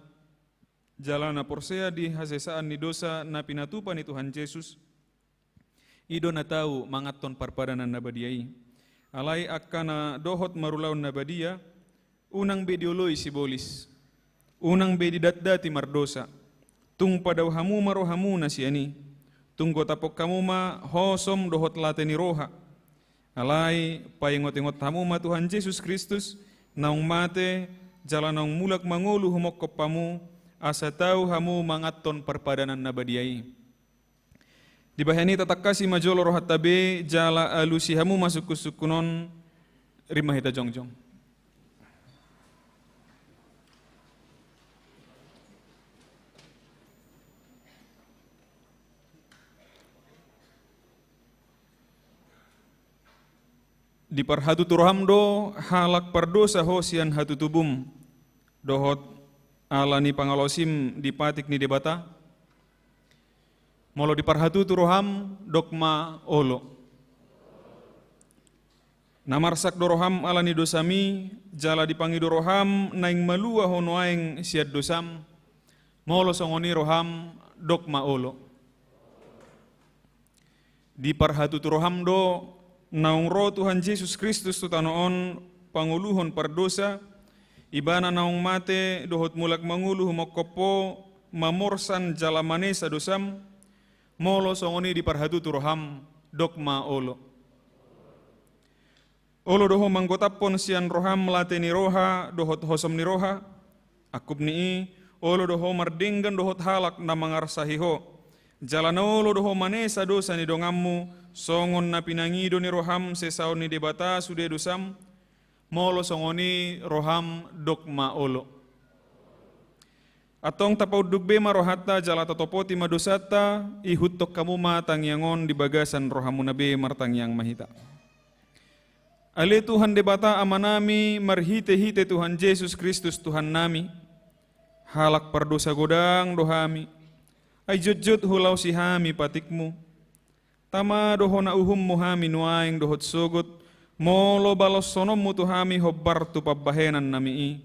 jala na porsea di hasesaan ni dosa na pinatupan ni Tuhan Yesus. Ido na tahu mangaton parpadanan na badiyay. Alay akka na dohot marulaon na badiya, unang bedioloy sibolis. Unang bedidatdati mardosa. Tung padaw hamu marohamu na siyani. Tunggo tapok kamu ma hosom dohot late ni roha. Alay paingot-ingot hamu ma Tuhan Yesus Kristus, naung mate, jala naung mulak mangulu humokop pamu, asa tahu hamu mangaton parpadanan na badiyay. Dibahani tatakasi majolo rohat tabe jala alusi hamu masuk kusukunon rimahita jongjong. Di parhatu turhamdo halak pardosa hosian hatu tubum dohot alani pangalosim dipatik ni debata molo di parhatu turoham dokma olo namarsak doroham alani dosami jala dipangi doroham naing malua honoaing siad dosam molo songoni roham dokma olo di parhatu turoham do naung roh Tuhan Yesus Kristus tutanoon panguluhon pardosa ibana naung mate dohot mulak manguluh mokopo mamorsan jala manesa dosam molo songoni di parhatutu roham dogma olo. Olo doho manggotapon sian roham lateni roha dohot hosom ni roha, akub ni olo doho mardinggan dohot halak na mangarsahiho. Jalan olo doho manesa dosa ni dongammu, songon na pinangido ni roham sesaon ni debata sude dosam, molo songoni roham dogma olo. Atong tapau dugbe marohata jala totopoti madosata, ihutok kamu matangyangon di bagasan rohamu nabe martangyang mahita. Ale Tuhan debata amanami marhite-hite Tuhan Yesus Kristus Tuhan nami, halak perdosa godang dohami, ay jut-jut hulau si hami patikmu, tama doho na uhum muhami nuaing dohot sugut, molo balos sonommu tuhami hobbar tu pabbahenan nami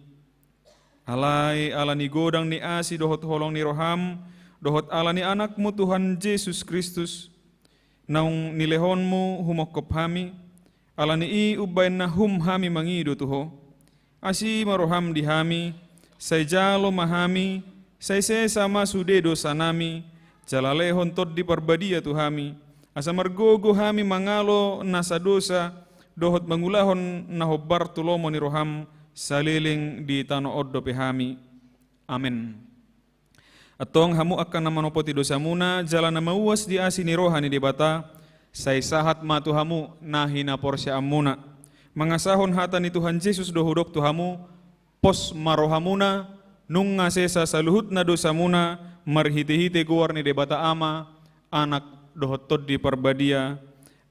alai alani godang ni asi dohot holong ni roham, dohot alani anakmu Tuhan Yesus Kristus, naung nilehonmu humokop hami, alani i ubain na hum hami mangido tuho, asi maroham di hami, say jalo mahami, say sama sude dosa nami, jalalehon tod di parbadia tuhami, asa margogo hami mangalo nasa dosa, dohot mangulahon na hobbar tulomo ni roham, saliling di tano oddo pehami. Amin. Atong hamu akan namanopoti dosa muna, jalan na mauwas di asi ni rohani di bata, say sahat matu hamu nahina porsya amuna. Mangasahon hata ni Tuhan Yesus dohudok tuhamu, pos marohamuna, nung ngasesa saluhut na dosa muna, marhite-hite guar ni debata ama, anak dohot tod di parbadia.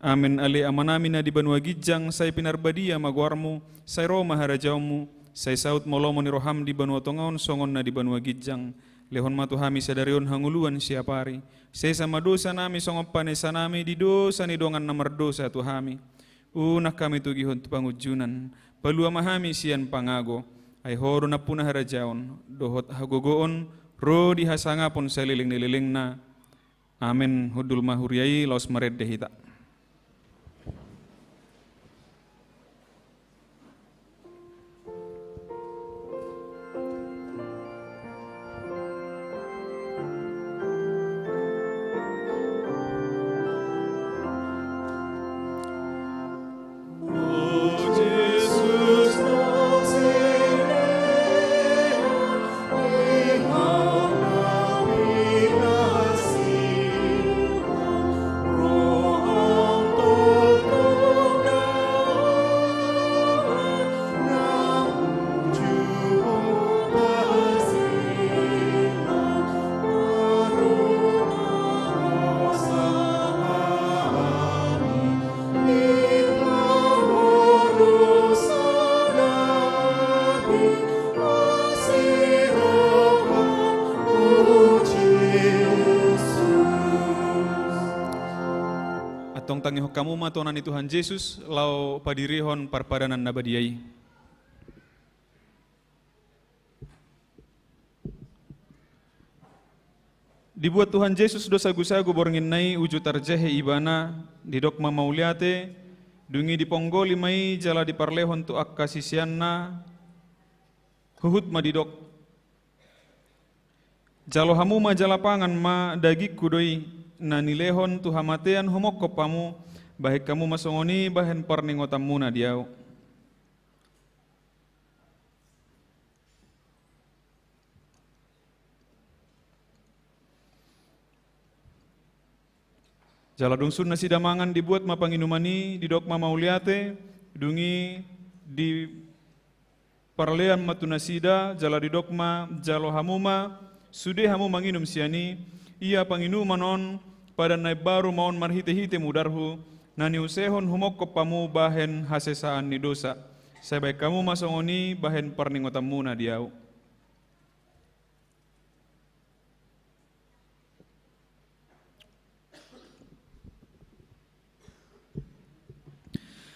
Amin ali amanami na di banua gijang, say pinarbadia maguarmu, say Roma harajaumu, say saut molomo ni roham di banua tongaon songon na di banua gijang. Lehon matu hami sadarion hanguluan siapari, say sama dosa nami songopan nami di dosa ni dongan namar dosa tuhami. Unak kami tugihon tu pangujunan, palua mahami sian pangago, ay horo na punah harajaon, dohot hagogoon, ro di hasangapon saliling nililing na. Amin hudul mahuriai laos mared dehita. Tangihok kamu matonan ni Tuhan Yesus lau padirihon parpadanan nabadiai. Dibuat Tuhan Yesus dosa gusagu borngin nai uju tarjehe ibana di dogma mauliate dungi di ponggoli mai jala di parlehon tu akka sisianna huhut ma didok jalo hamu ma jalapangan ma dagik kudoi na nilehon tu hamatean homokop pamu baik kamu masongoni bahen parningotamu na diau. Jala dungsun nasi damangan dibuat ma panginumani di dogma mauliate dungi di parlean matu nasida jala di dogma jalo hamuma sude hamu manginum siani ia panginuman on pada naib baru maun marhite-hite mudarhu nani usehon humokop pamu bahen hasesaan ni dosa sebaik kamu masongoni bahen parningotamu na diau.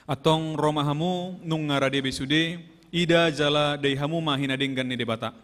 Atong romahamu nung ngarade besude ida jala daihamu mahina denggan ni debata.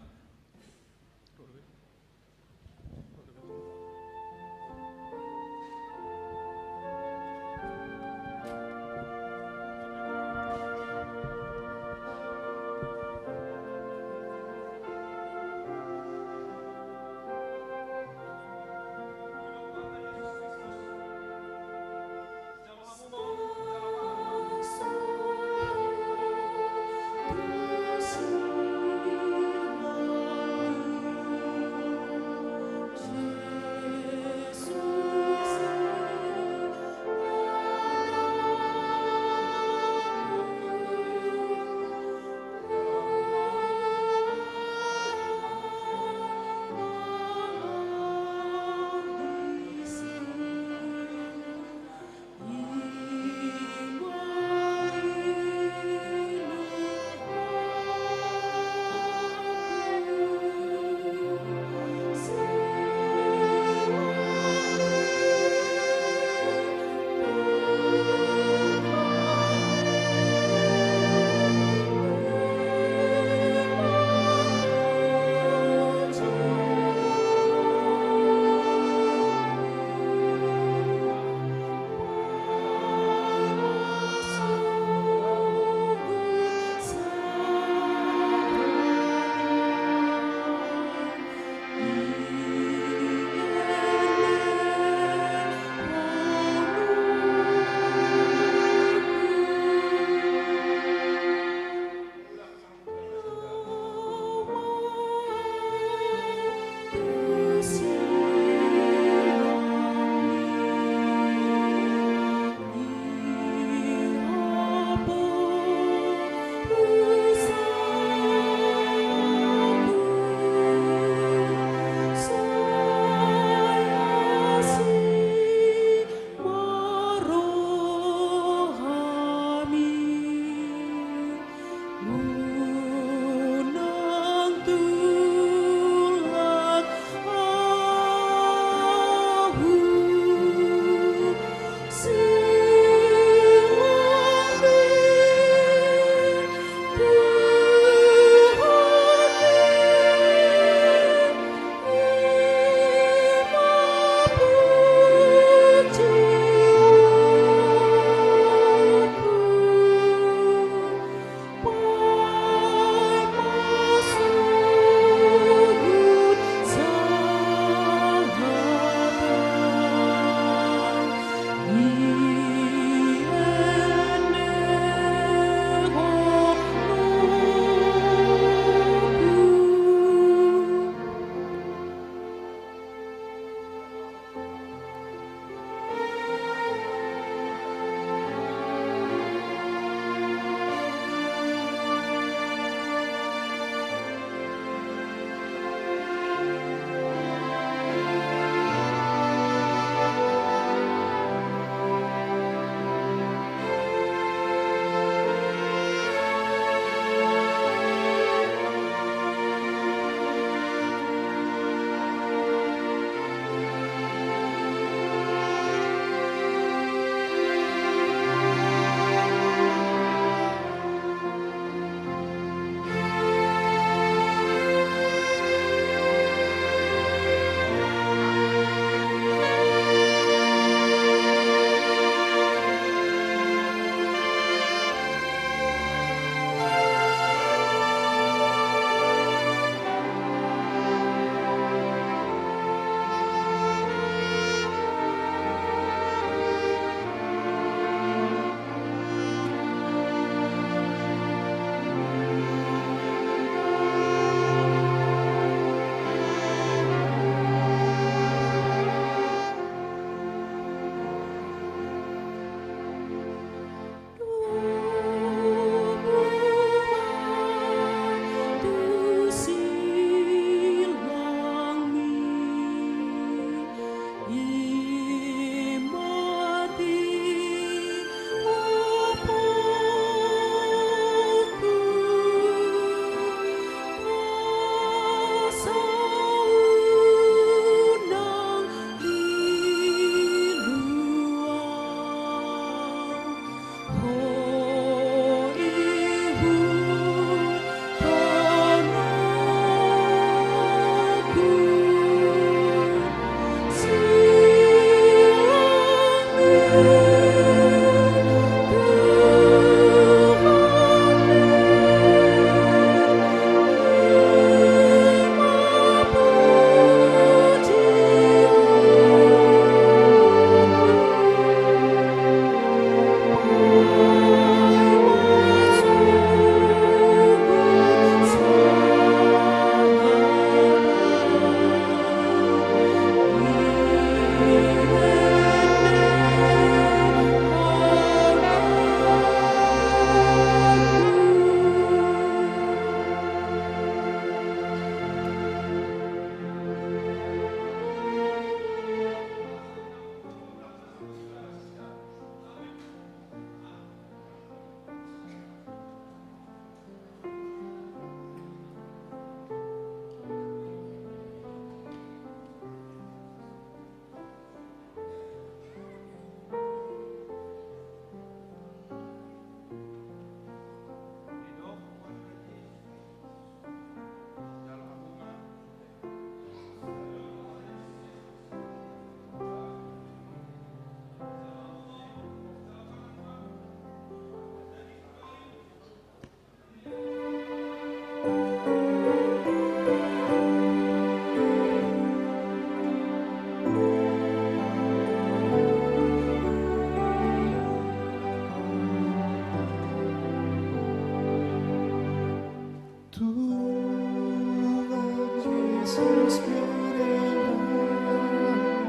Yesus berenang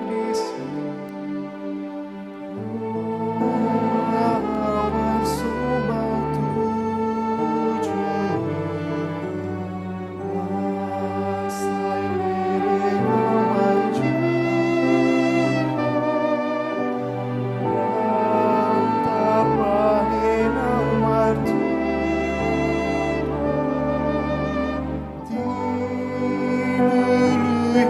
di sini. Awan sobat tujuan, asai liringan maju, dan tapahina martu. Di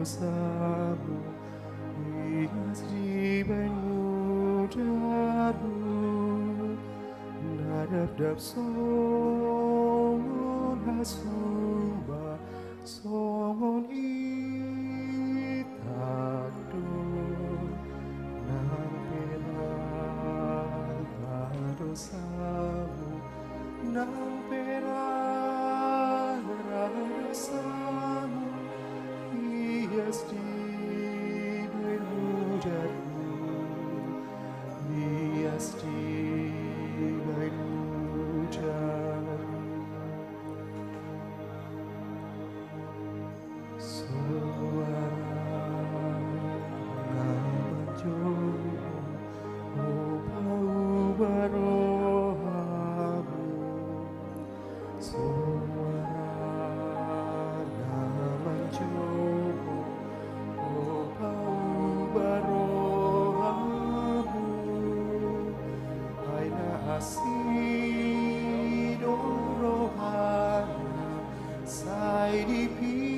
dosamu, hias di banyu daru, nadab songon hasumba, songon itado, nang perang dosamu, nang perang dosamu, hias di banyu daru, hias di banyu daru. Suara namanjo, oh bau barohamu. Suara namanjo, oh bau barohamu. Aina asido rohana, sai di pio.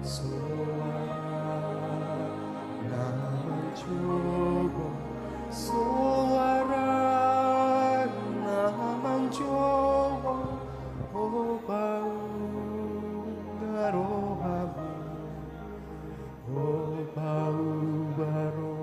Suara namanjobo, suara namanjobo, oh bau barohamu, oh bau barohamu.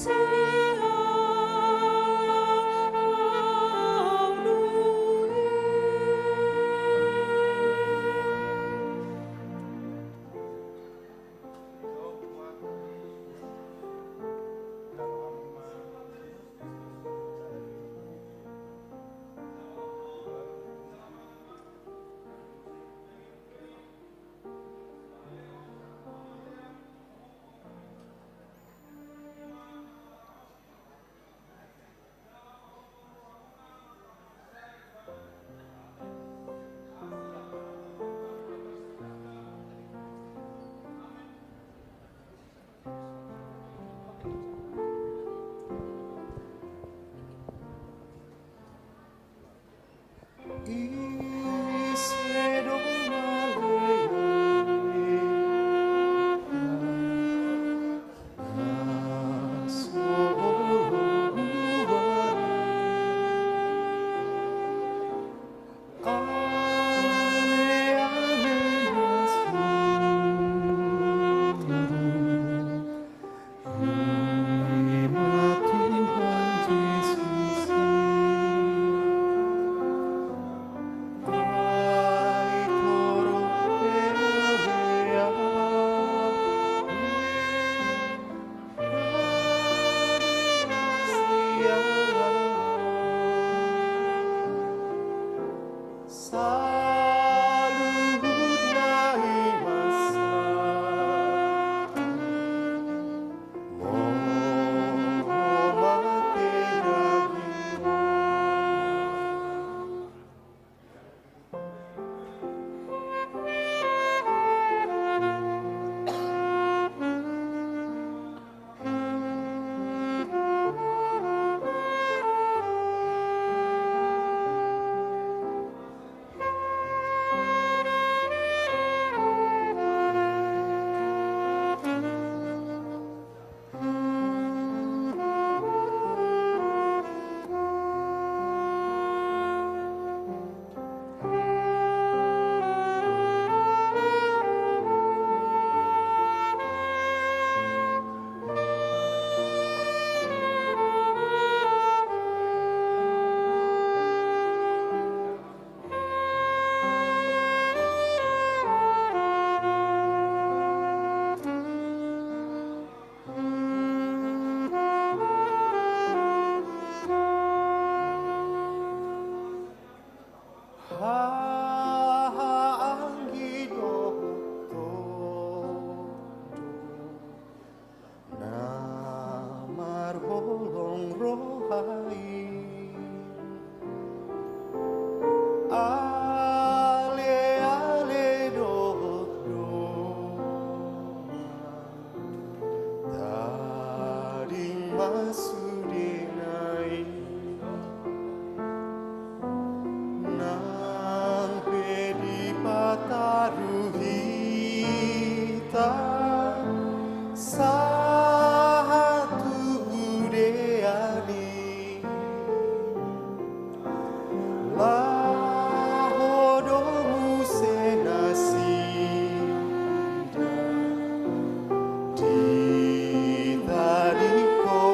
Di tadi kau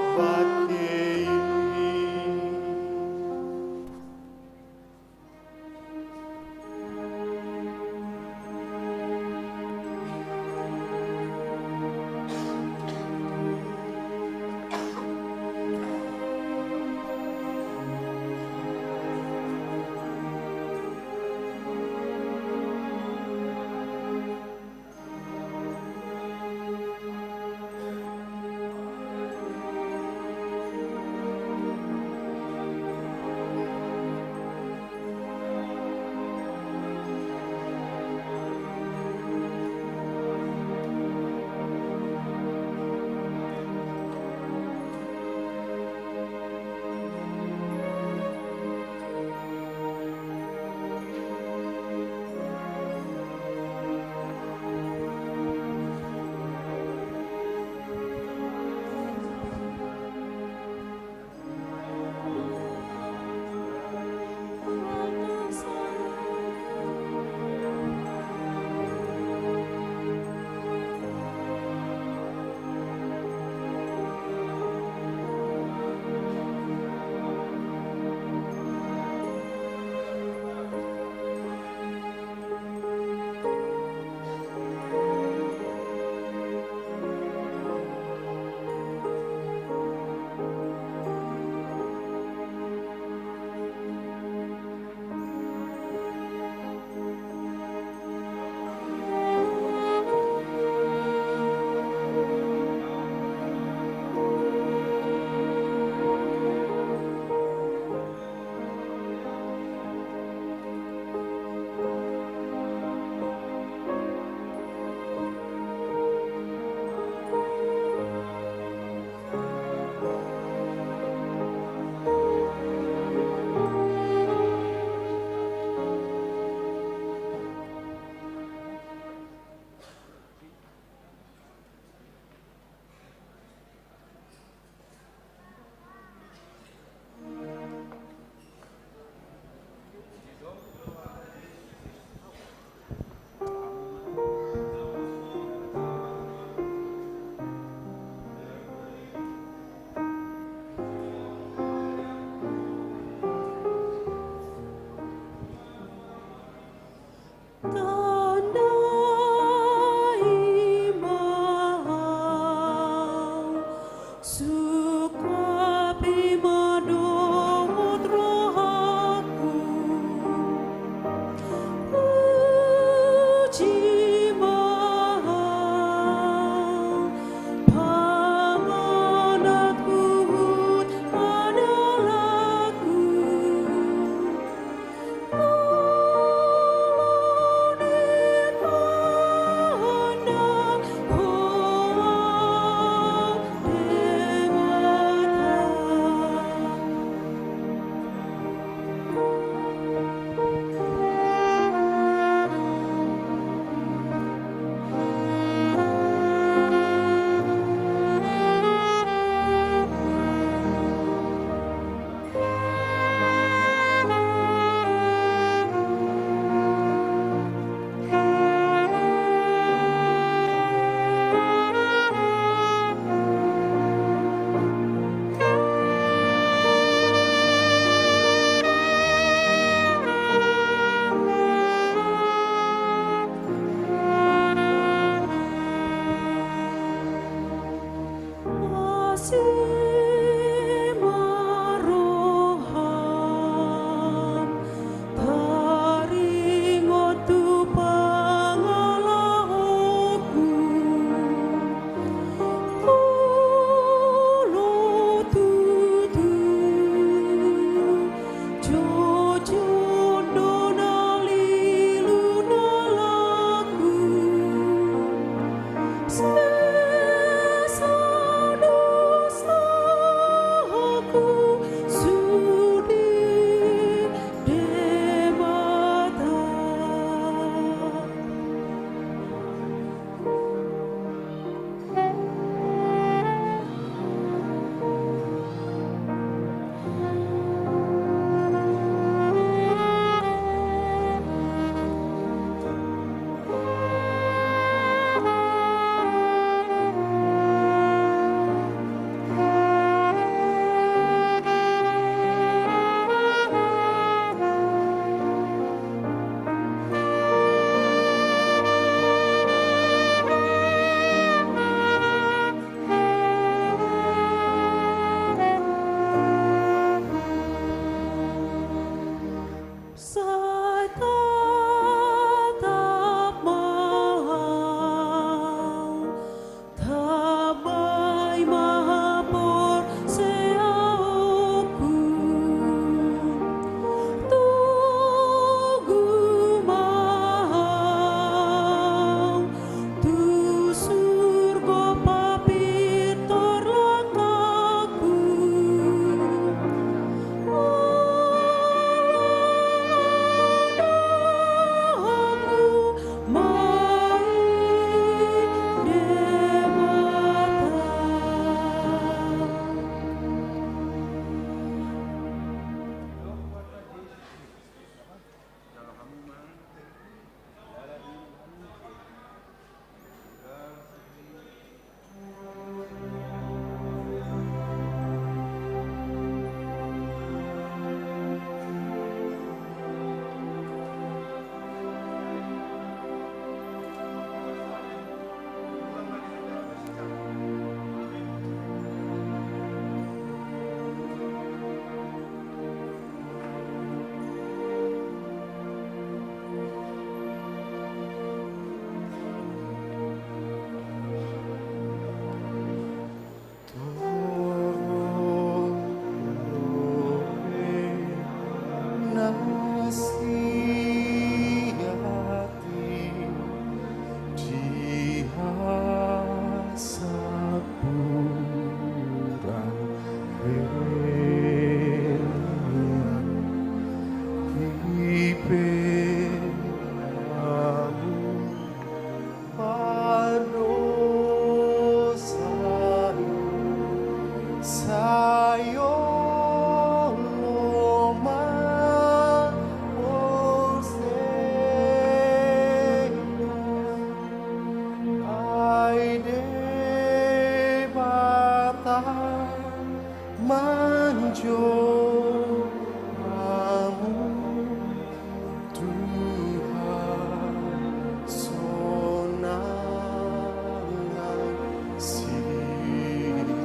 Tayo loma por ay de bata manjo amu Tuhan sonangan situ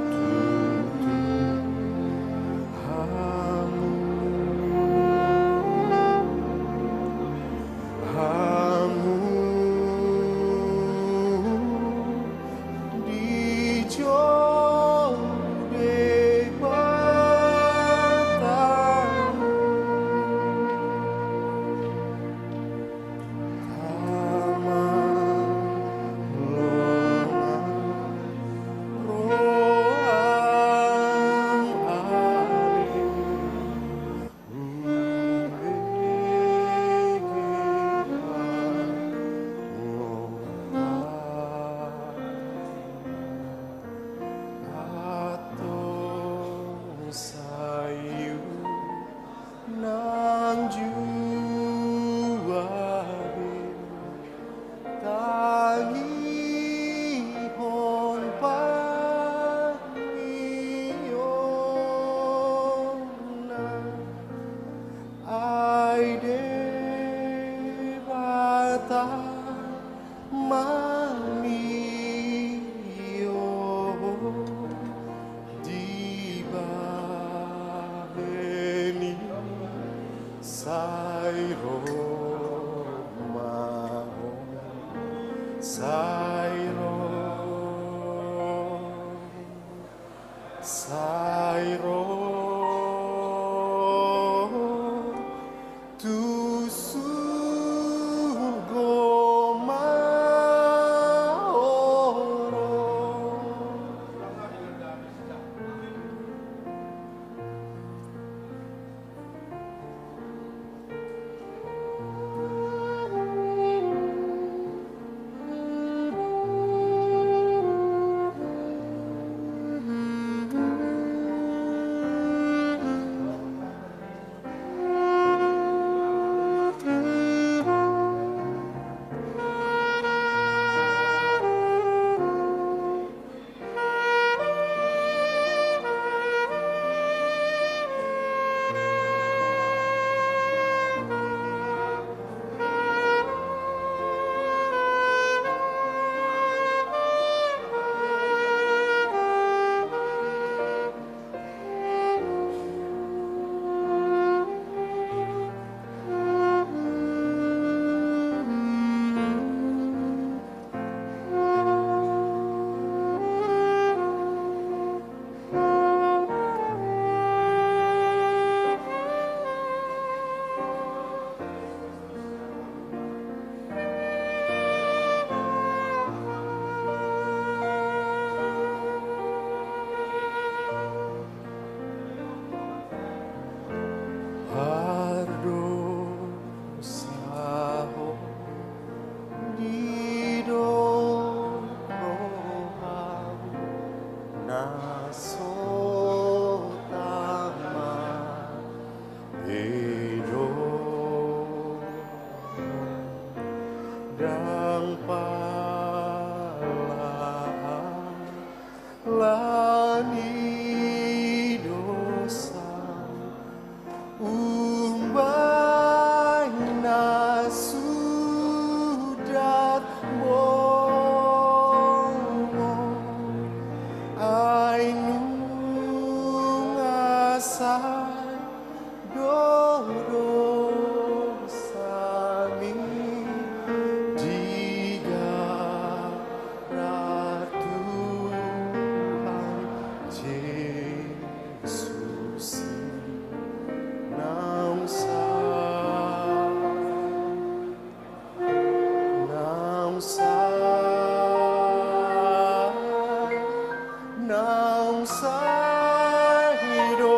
hamu di jode batang taman longan roang ale sayu nang juabe tangi hon paniona ai de bata manio di baveni sai romao sai tu surgo maoro lani dosa umbai na sudat bongo ainu ngasai dodo sami diga ratuhan Jesus não sai do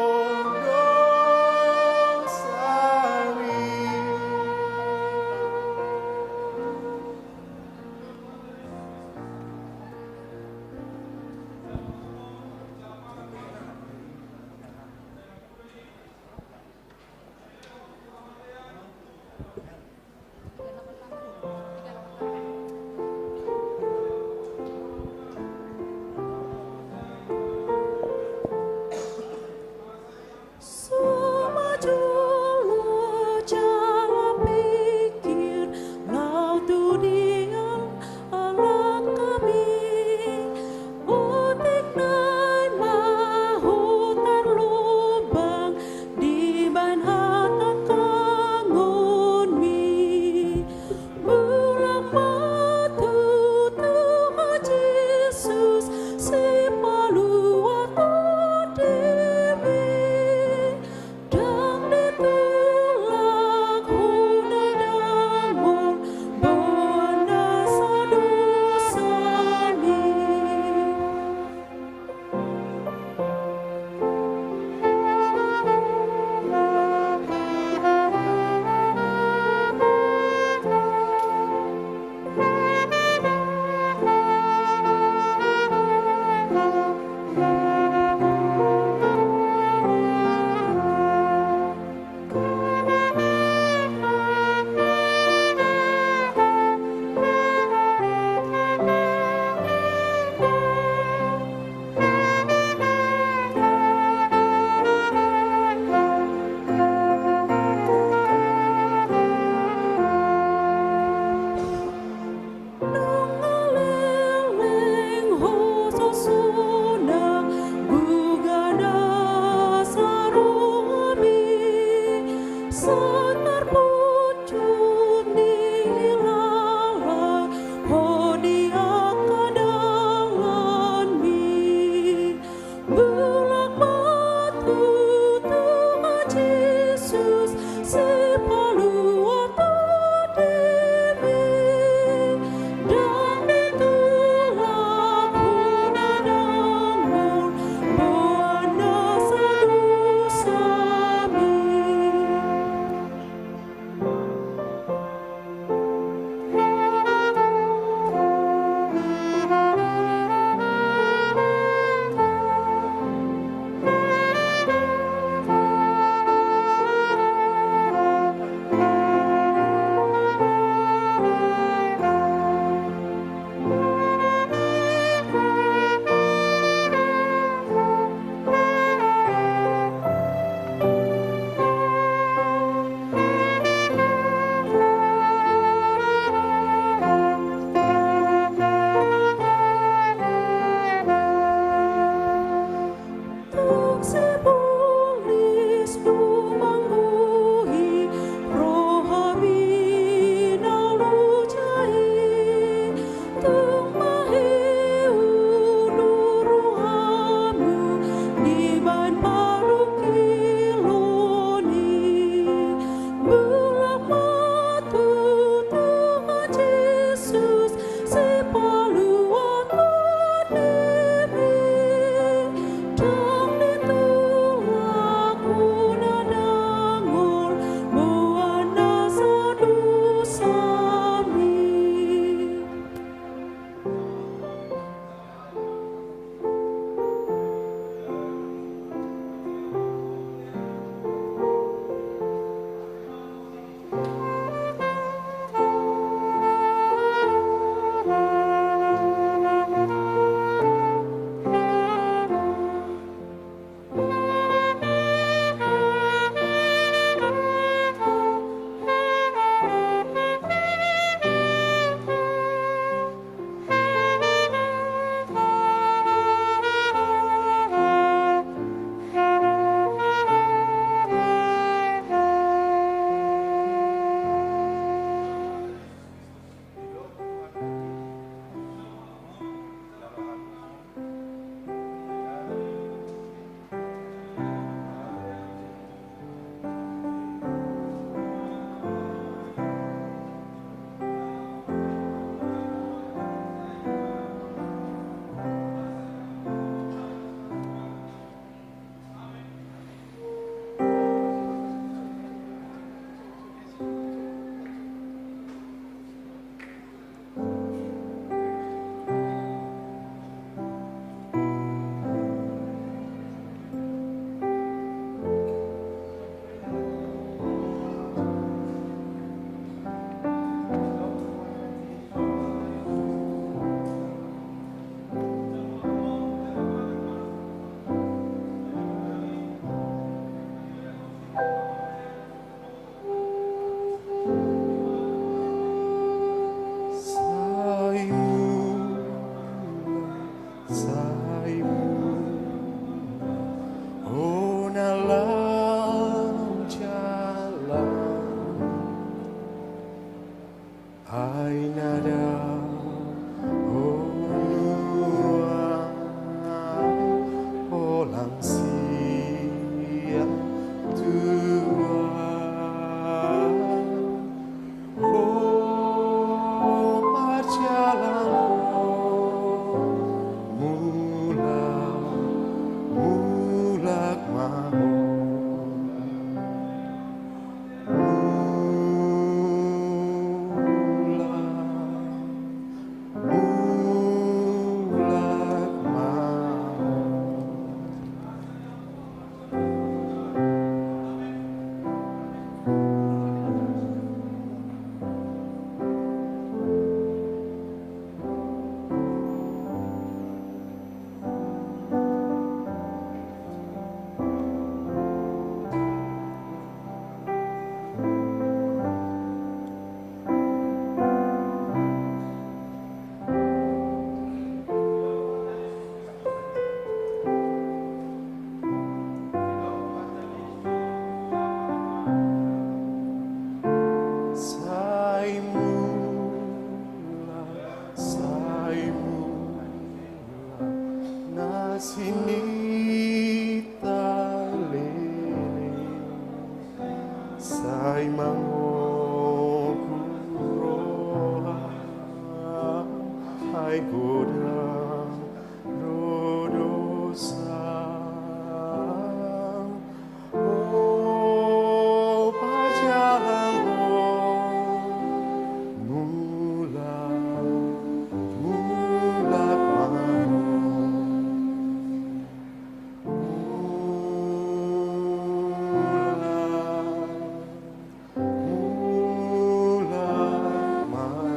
dalam jalan Ainada Onua Olang siang tua Oh berjalan mulak maho mulak maho Nasinita lele Sai mangokuroha Hai godang rodosa Oh berjalan mulak maho mulak maho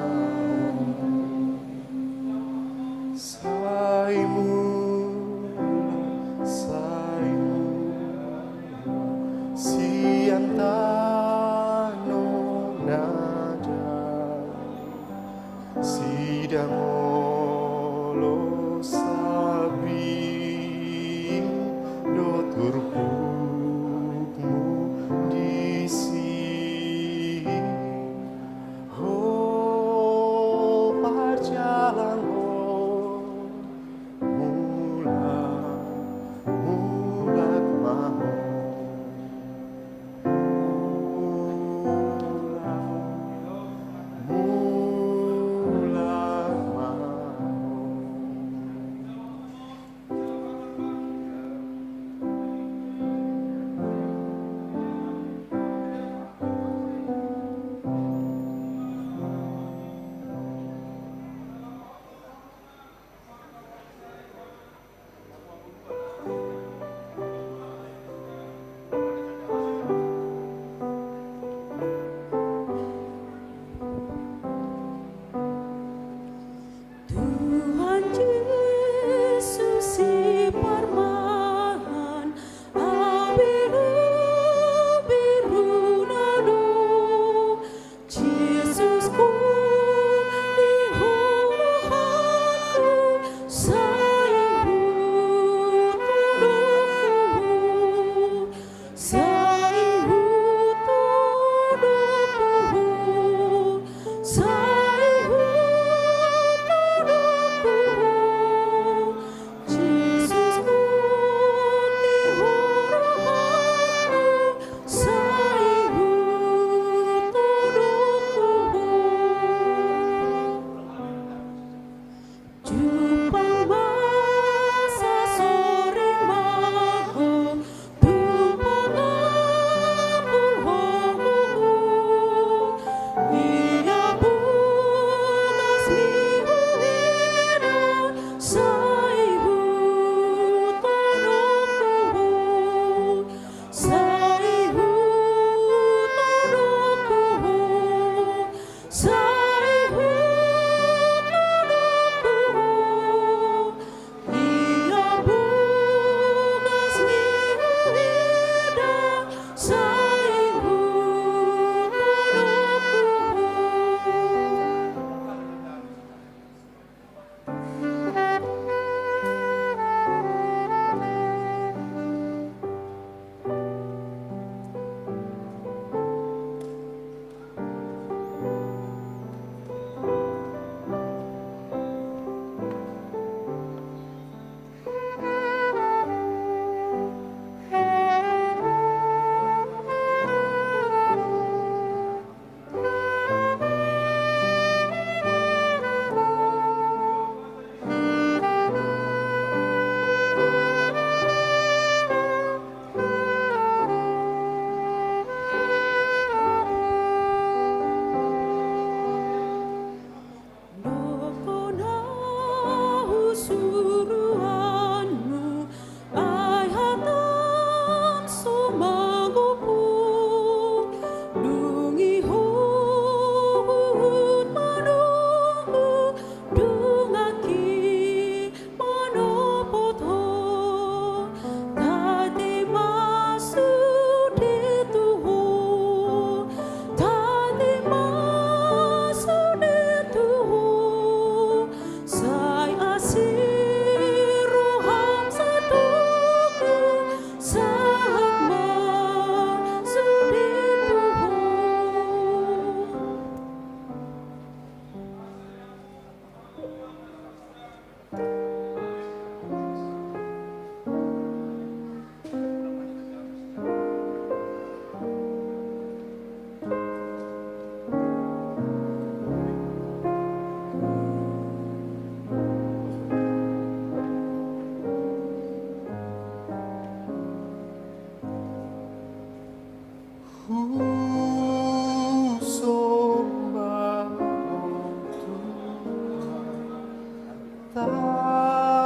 Kusomba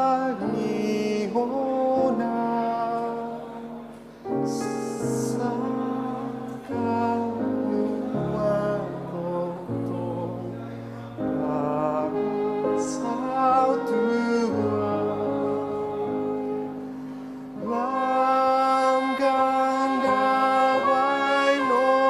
Tani hona Sakanuma toto Asal Tuhan Langgang dawai no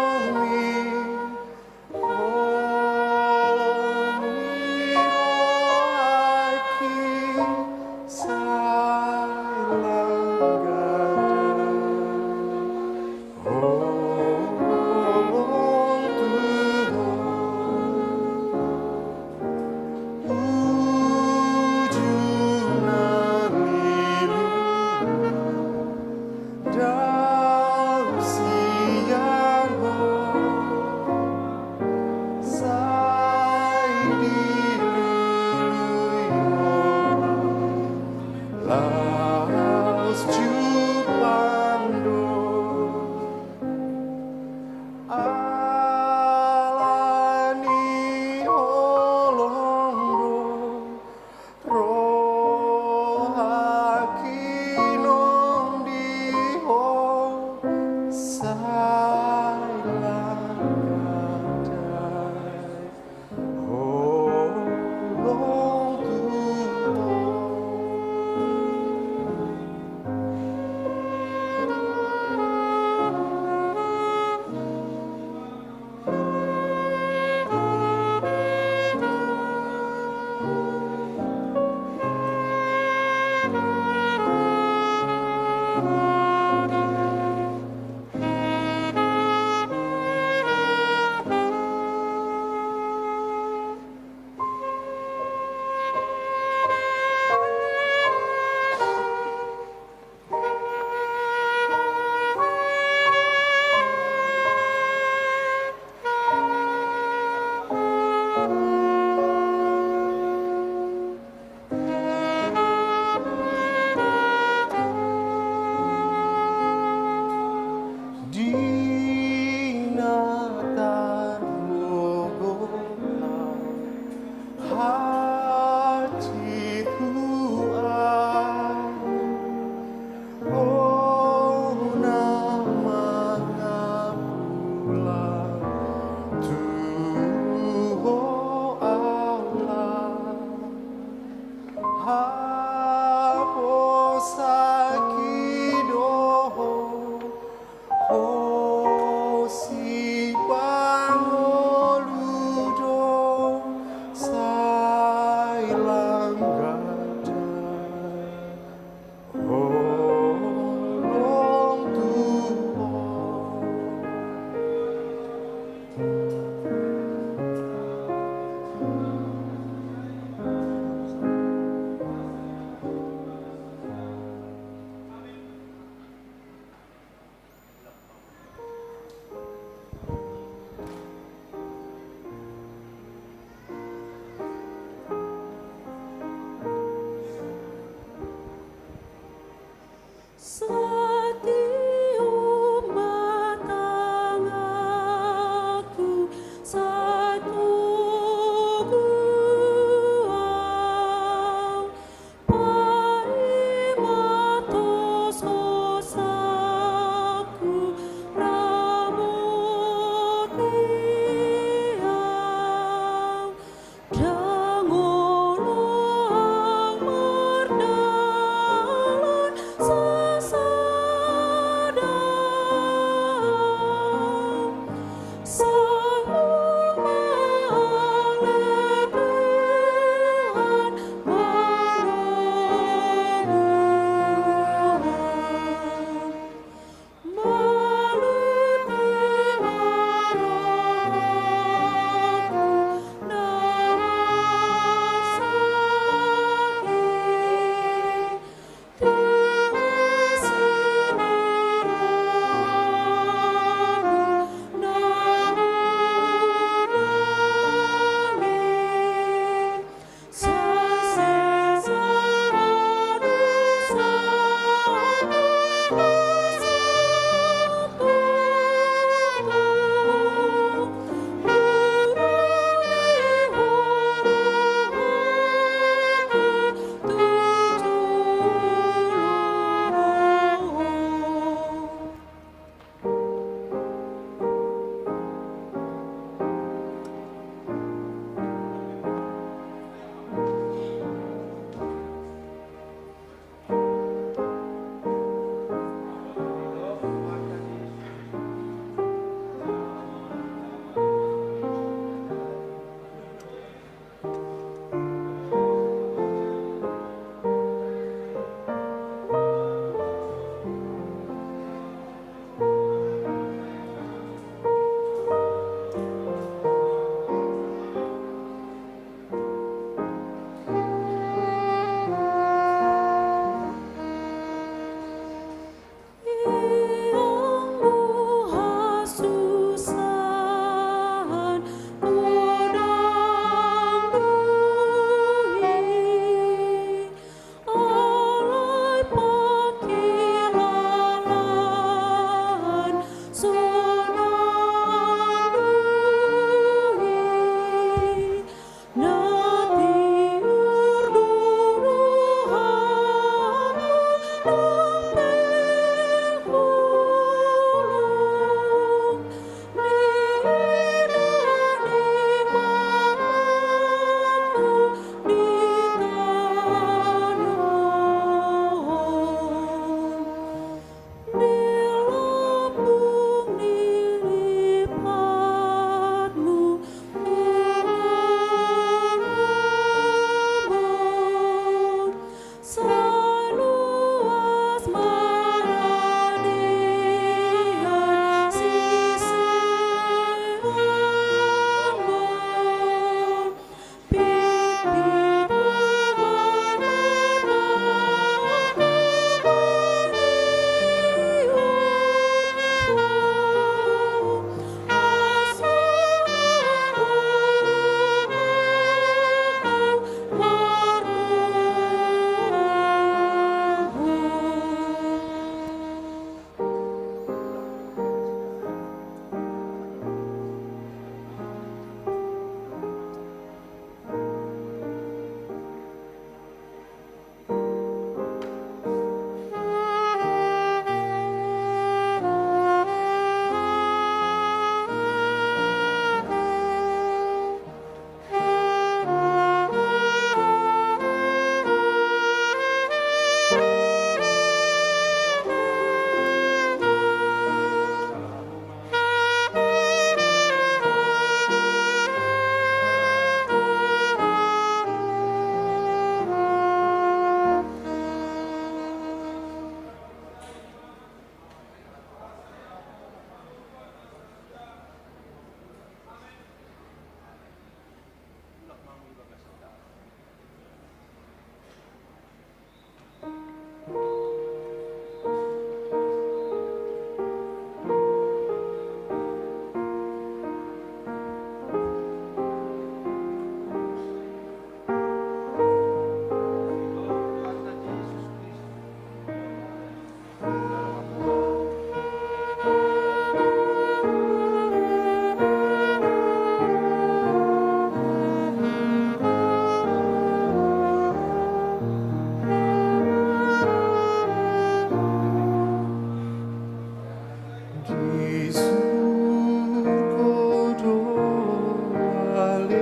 di surga doale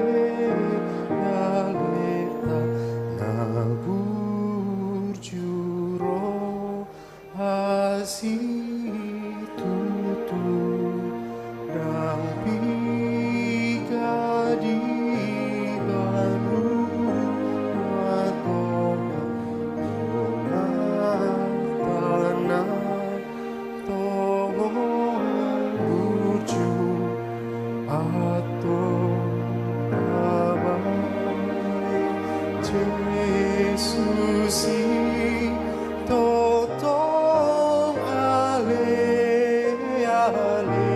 aleta nabur juro asitu dan piga di baru Yesus totong ale ale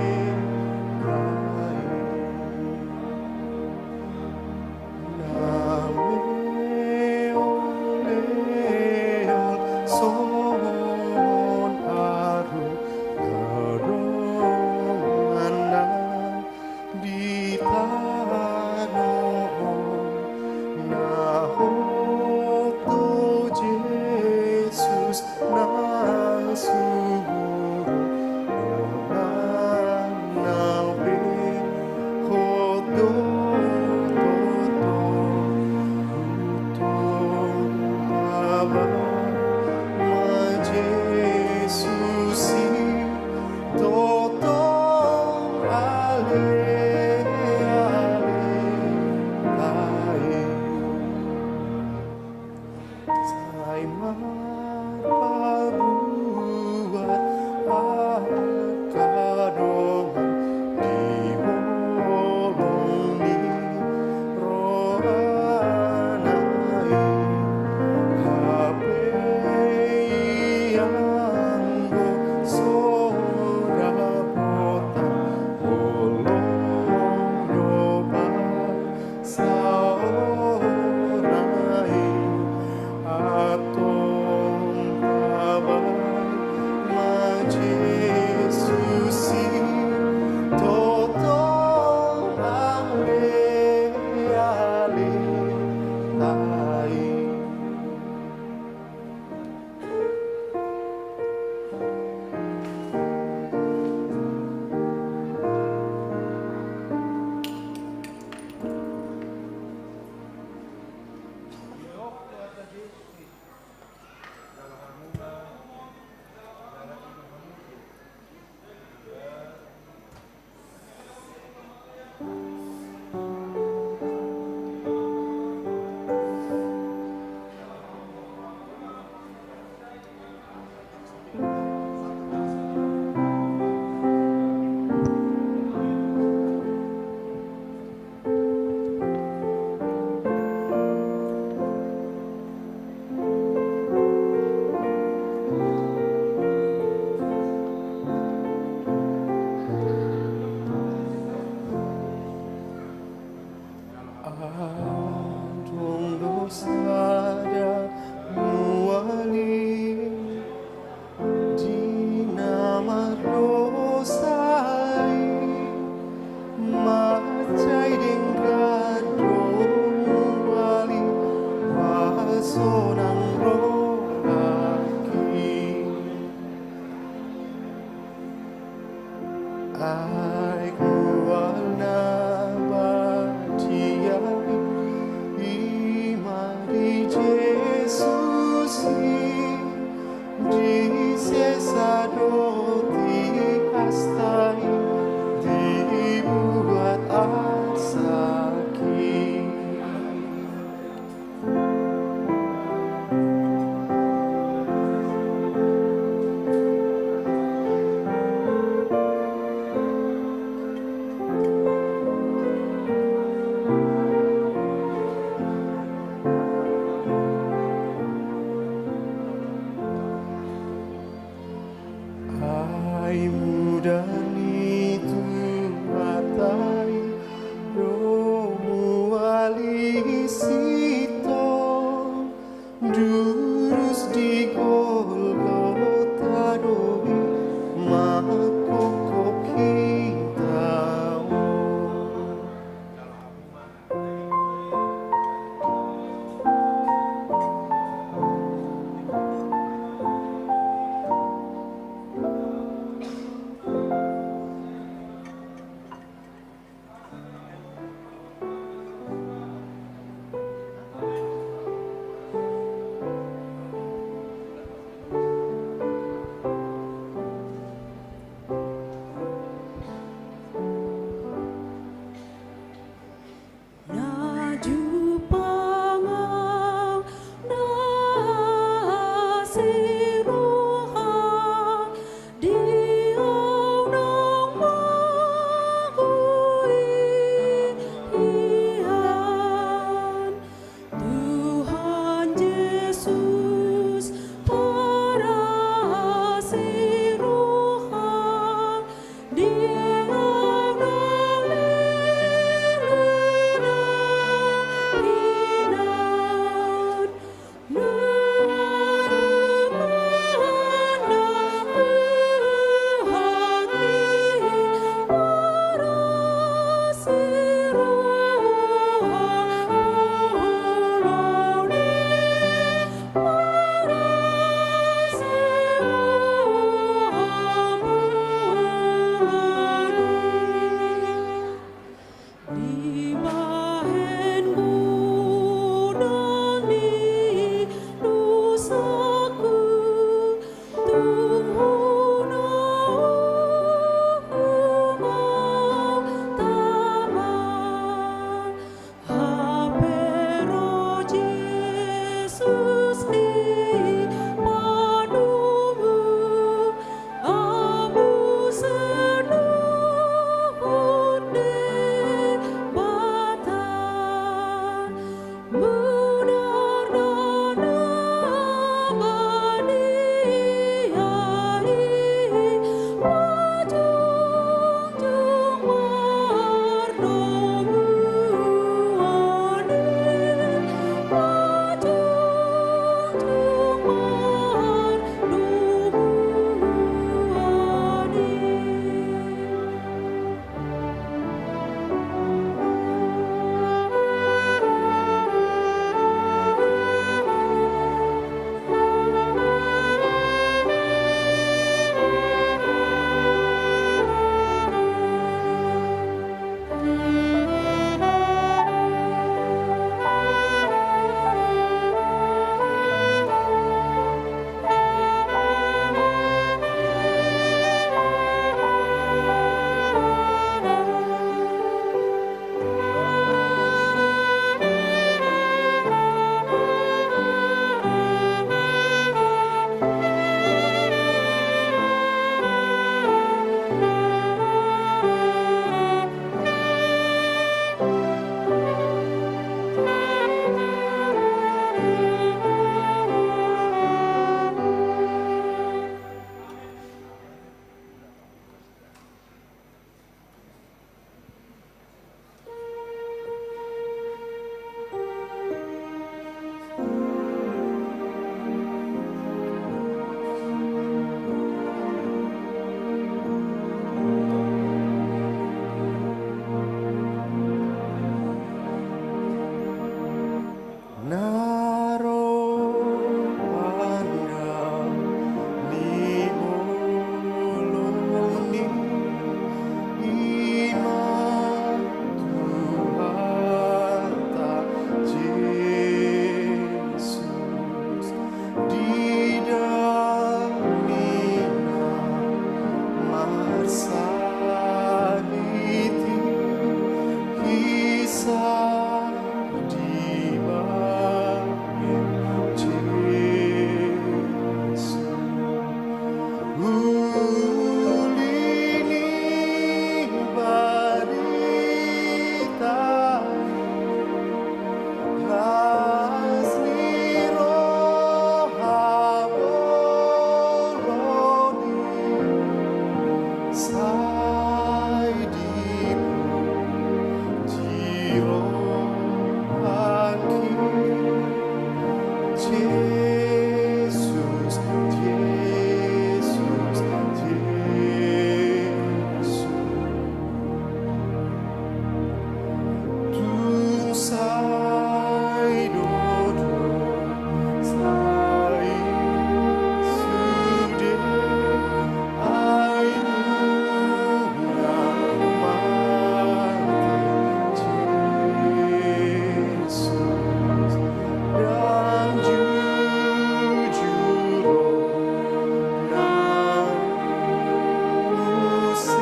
saliti kisah di bangkit Yesus. Ulini barita Lasni roha boloni sai di giro aki Jesus, Jesus, Jesus. Tu sai dodo, sai sude, ai nuna mate, Jesus, dan jujuro, dan use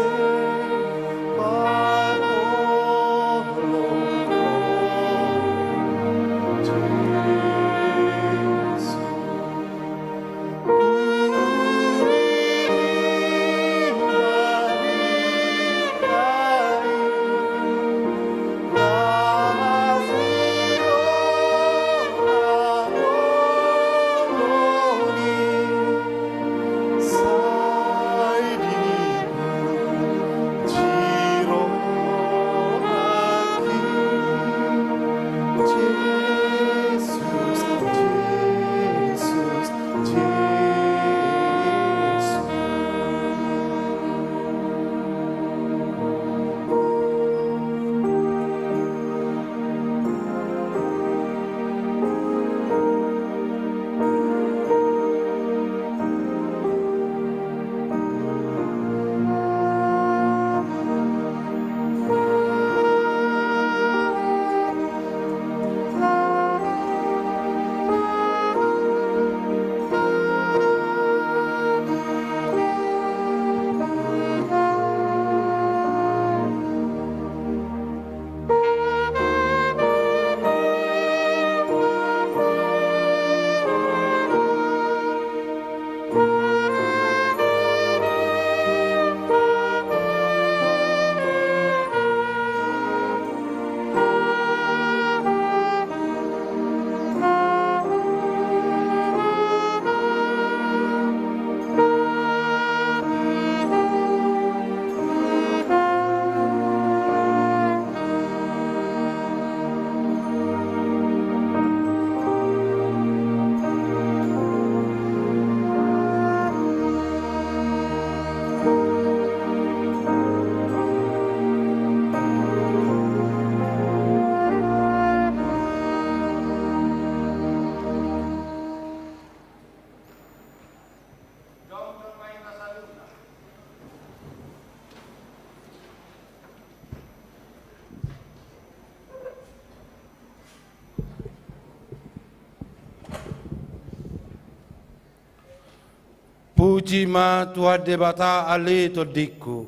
Puji ma Tuhan debata ale to diku.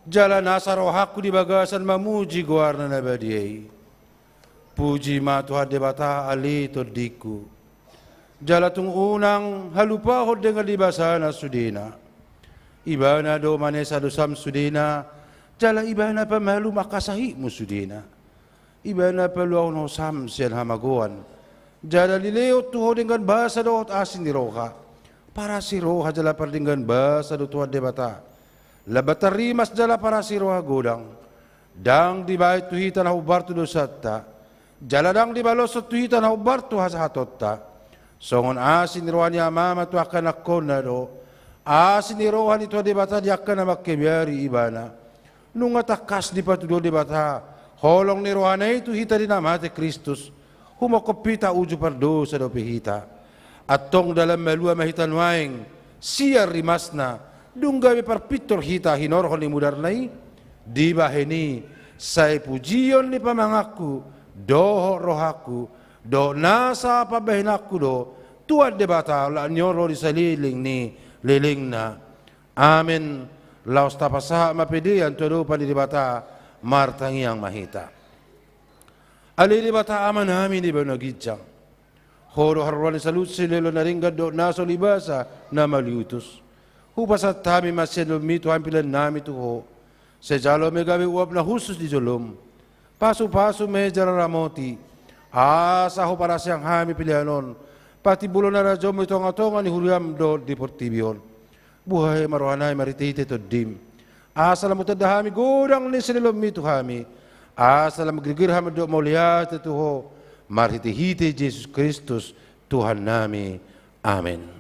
Jalan asar rohaku di bagasan mamuji guarna nabadiai. Puji ma Tuhan debata ale to diku. Jalatung unang halupa ho dengan libasana sudina. Ibana do manesa dosam sudina. Jala ibana pamalu makasahi musudina. Ibana peluang no sam sian hamaguan. Jala lileo tuho dengan bahasa do asin di roha. Para siroha jala pardinggan bahasa do Tuhan debata. Labatarimas jala para siroha godang. Dang di bait tuhita na ubartu dosatta. Jala dang di balosot tuhita na ubartu hasahatotta. Songon asin rohani amama tu akan akona do. Asin rohani tu debata di akan makebiari ibana. Nunga takas di patudo debata. Holong ni rohani itu hita di namate Kristus. Humokopita uju pardosa do pihita. Atong dalam melua mahitan waing siar rimasna dunggawi parpitor hita hinorhon ni mudarnai di baheni sai pujion ni pamangaku doho rohaku do nasa pabahinaku do tuad debata la nyoro di saliling ni lilingna amin laos tapasa mapedean todo pa di bata martangiang mahita. Alili bata aman hami di banagidjang. Horo harwani salut silelo na ringgad do naso libasa na maliutus. Hupasat tami masyan lumito hampilan nami tuho. Sejalo megawi uap na husus di jolom. Pasu-pasu meja ramoti. Asa ho para siyang hami pilihanon. Pati bulo na radyo mo itong atongan ni Huriam do di Portibion. Buhay maruhanay maritite to dim. Asa lang mo tadahami gudang ni sinilom mito hami. Asa lang magrigir hami do maulihat ito ho. Maritihite Jesus Kristus Tuhan nami. Amen.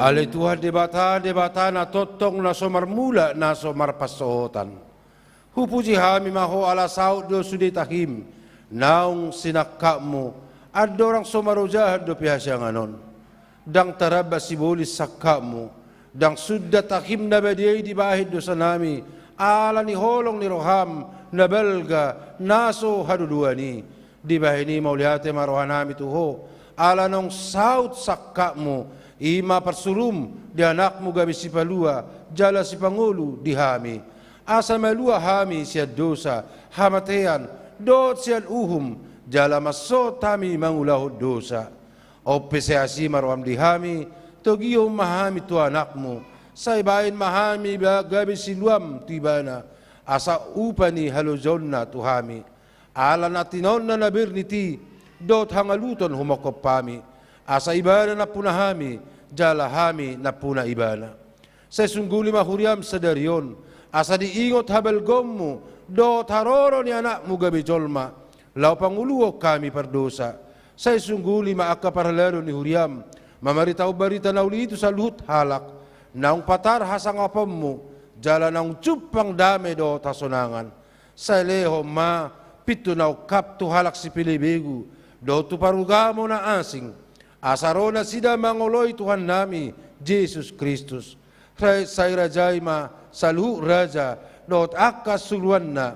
Ale Tuhan debata na totong na somarmula na somarpasohotan. Hupuji hami maho ala saud do suditahim naung sinakka mo adorang somarujah do pihasyanganon. Dang taraba sibulis sakka mo dang sudda tahim na badiyay di bahid do sanami ala ni holong ni roham na belga naso haduduani di bahini mauliate marohanami tuho ala nong saud sakka mo ima persurum di anakmu gabi si palua jala si pangulu di hami asa malua hami siad dosa hamatean dot siad uhum jala masot tami mangulahud dosa oppe seasi marwam di hami togiyom mahami tu anakmu saibain mahami gabi si luam tibana asa upani halozonna tu hami ala natinon na nabirniti dot hangaluton humakop pami asa ibana na punahami jala hami na puna ibana. Sa sungguli mahuriam sa darion, asa diingot habal gommu, do taroro ni anak mo gabi jolma, lau panguluok kami pardosa. Sa sungguli maakaparalaro ni huriam, mamaritaw barita na uli ito sa luhut halak, naung patar hasang apam mo, jala naung tsupang dame do tasonangan. Sa leho ma, pito na ukap tu halak si pilibegu, do tu parugamo na asing, asarona sida mangoloy Tuhan nami, Jesus Kristus. Say rajay ma, salhu raja, dot akas suluan na.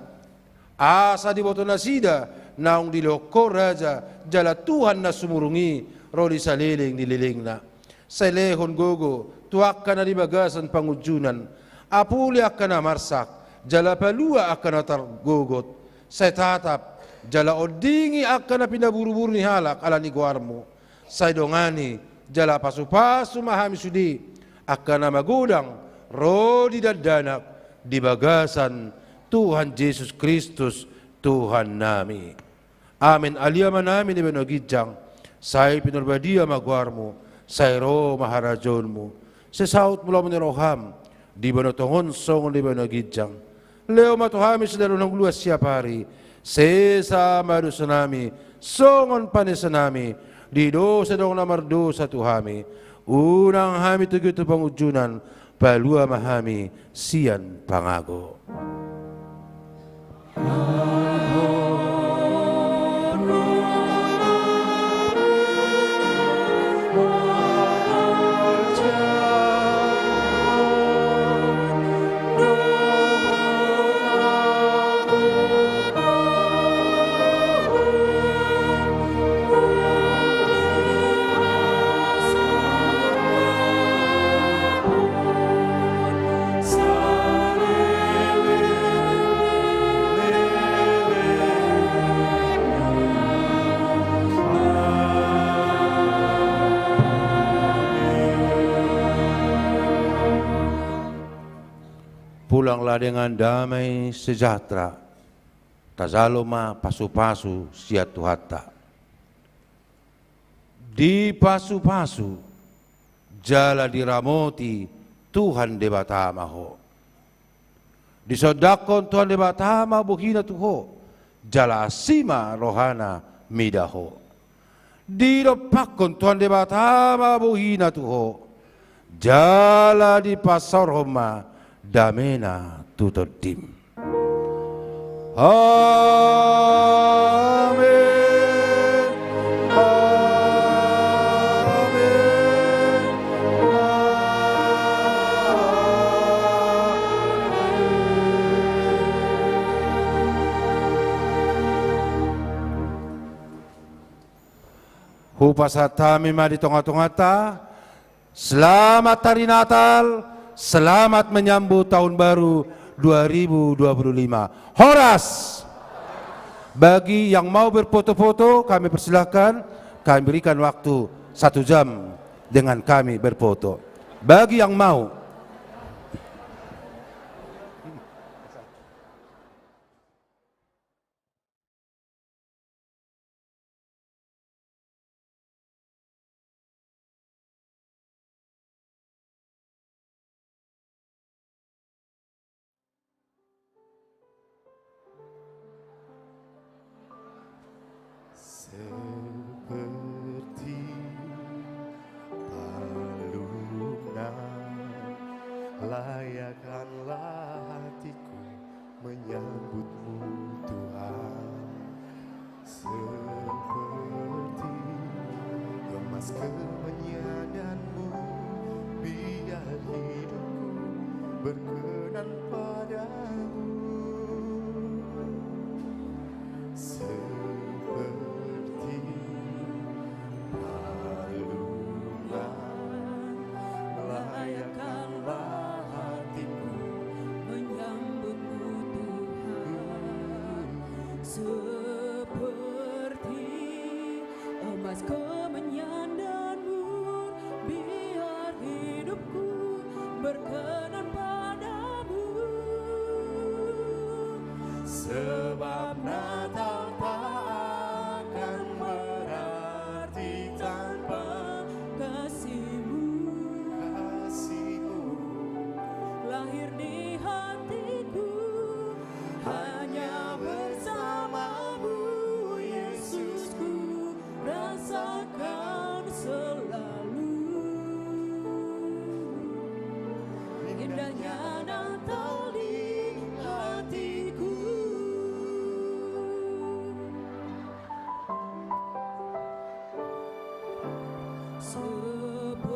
Asa di boto na sida, naong diloko raja, jala Tuhan na sumurungi, roli sa liling nililing na. Sa lehon gogo, tuwak ka na di bagasan pangujunan, apuli ka na marsak, jala palua ka na targogot. Sa tatap, jala odingi ka na pinaburu-buru ni halak, ala ni guarmo. Sa dongani, jala pasu-pasu mahami sudi, akan nama gudang, rodi dan danak, di bagasan Tuhan Yesus Kristus, Tuhan nami. Amin. Aliyaman namin ni benogidjang, say pinurbadia magwarmo, say ro maharajonmo, sa saut mula mo ni roham, di benotongon song di benogidjang. Leo matuhami sa dalo ng luas siya pari, sesa marusanami, songon panisanami, di dosa dong namardo sa tuhami, unang hami tugyuto pangujunan, palua mahami siyan pangago. Pulanglah dengan damai sejahtera, tazaloma pasu-pasu siat tuhata. Di pasu-pasu, jala diramoti Tuhan debatama ho. Disodakon Tuhan debatama buhina tuho, jala asima rohana midaho. Di pakon Tuhan debata mabuhina tuho. Jala di pasar homa damena tutodim. Amin. Amin. Hupasatami di tengah-tengah ta. Selamat Hari Natal, selamat menyambut tahun baru 2025. Horas! Bagi yang mau berfoto-foto, kami persilahkan, kami berikan waktu 1 jam dengan kami berfoto. Bagi yang mau. Seperti palungan, layakkanlah hatiku menyambutmu Tuhan. Seperti emas kemenyanganmu, biar hidupku berkenan padamu. Emas kemenyanganmu, biar hidupku berkenan padamu. Sebab Natal tak akan berarti tanpa kasihmu, lahir di hatiku, hanya bersamamu Yesusku, rasakan selalu indahnya Natal di hatiku. Seperti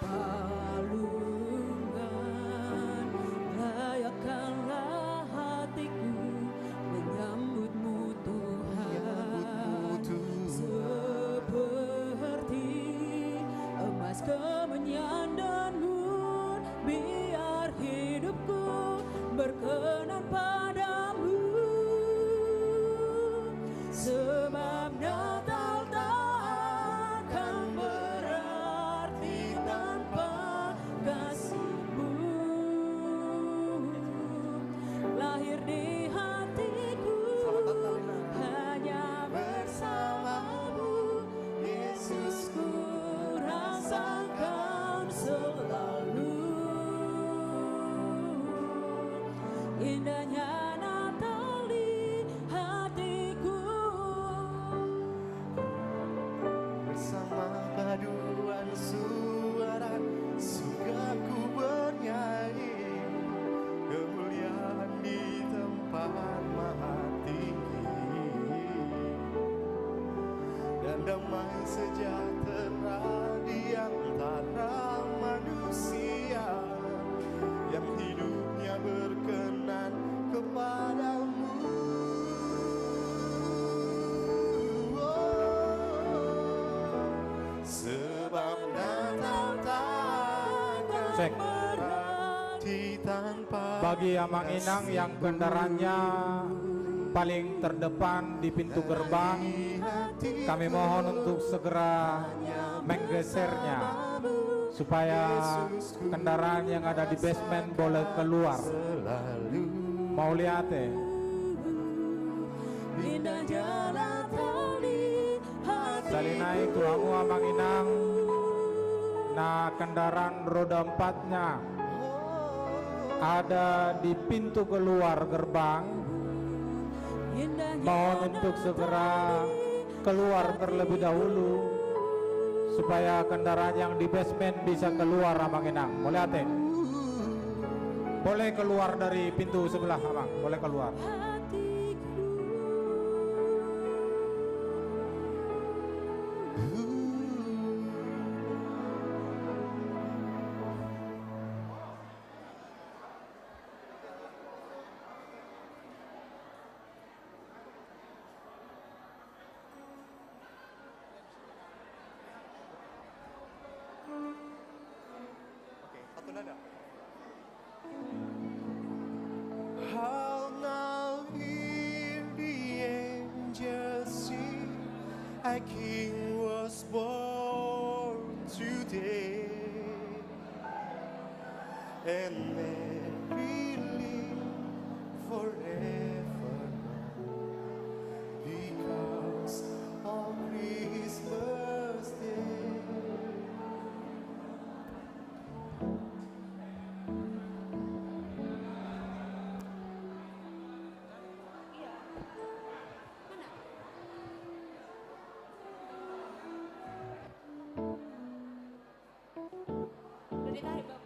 palungan, layakkanlah hatiku menyambutmu Tuhan. Seperti emas kemenyanganmu, biar hidupku berkenan padamu. Sebab Natal tak akan berarti tanpa kasihmu, lahir di hatiku, hanya bersamamu Yesusku, rasakan selalu indahnya Natal di hatiku. bersama paduan suara surgaku bernyanyi, kemuliaan di tempat maha tinggi, dan damai sejahtera di antara manusia yang hidupnya berkenan kepadamu. Sebab Natal takkan Cek. berarti tanpa Bagi Amang Inang yang kendaraannya paling terdepan di pintu gerbang, kami mohon untuk segera menggesernya supaya kendaraan yang ada di basement boleh keluar. Mau lihat Indahnya Natal di hatiku. Salinai tuamu Amang Inang, nah kendaraan roda 4-nya ada di pintu keluar gerbang. mohon untuk segera keluar terlebih dahulu supaya kendaraan yang di basement bisa keluar Amang Inang. Boleh ate? Boleh keluar dari pintu sebelah Amang, boleh keluar. Oke, satu nada. How now hear the angels sing, a king was born today, and Mary live forever because of Christmas Day. Udah ditarik, Bang.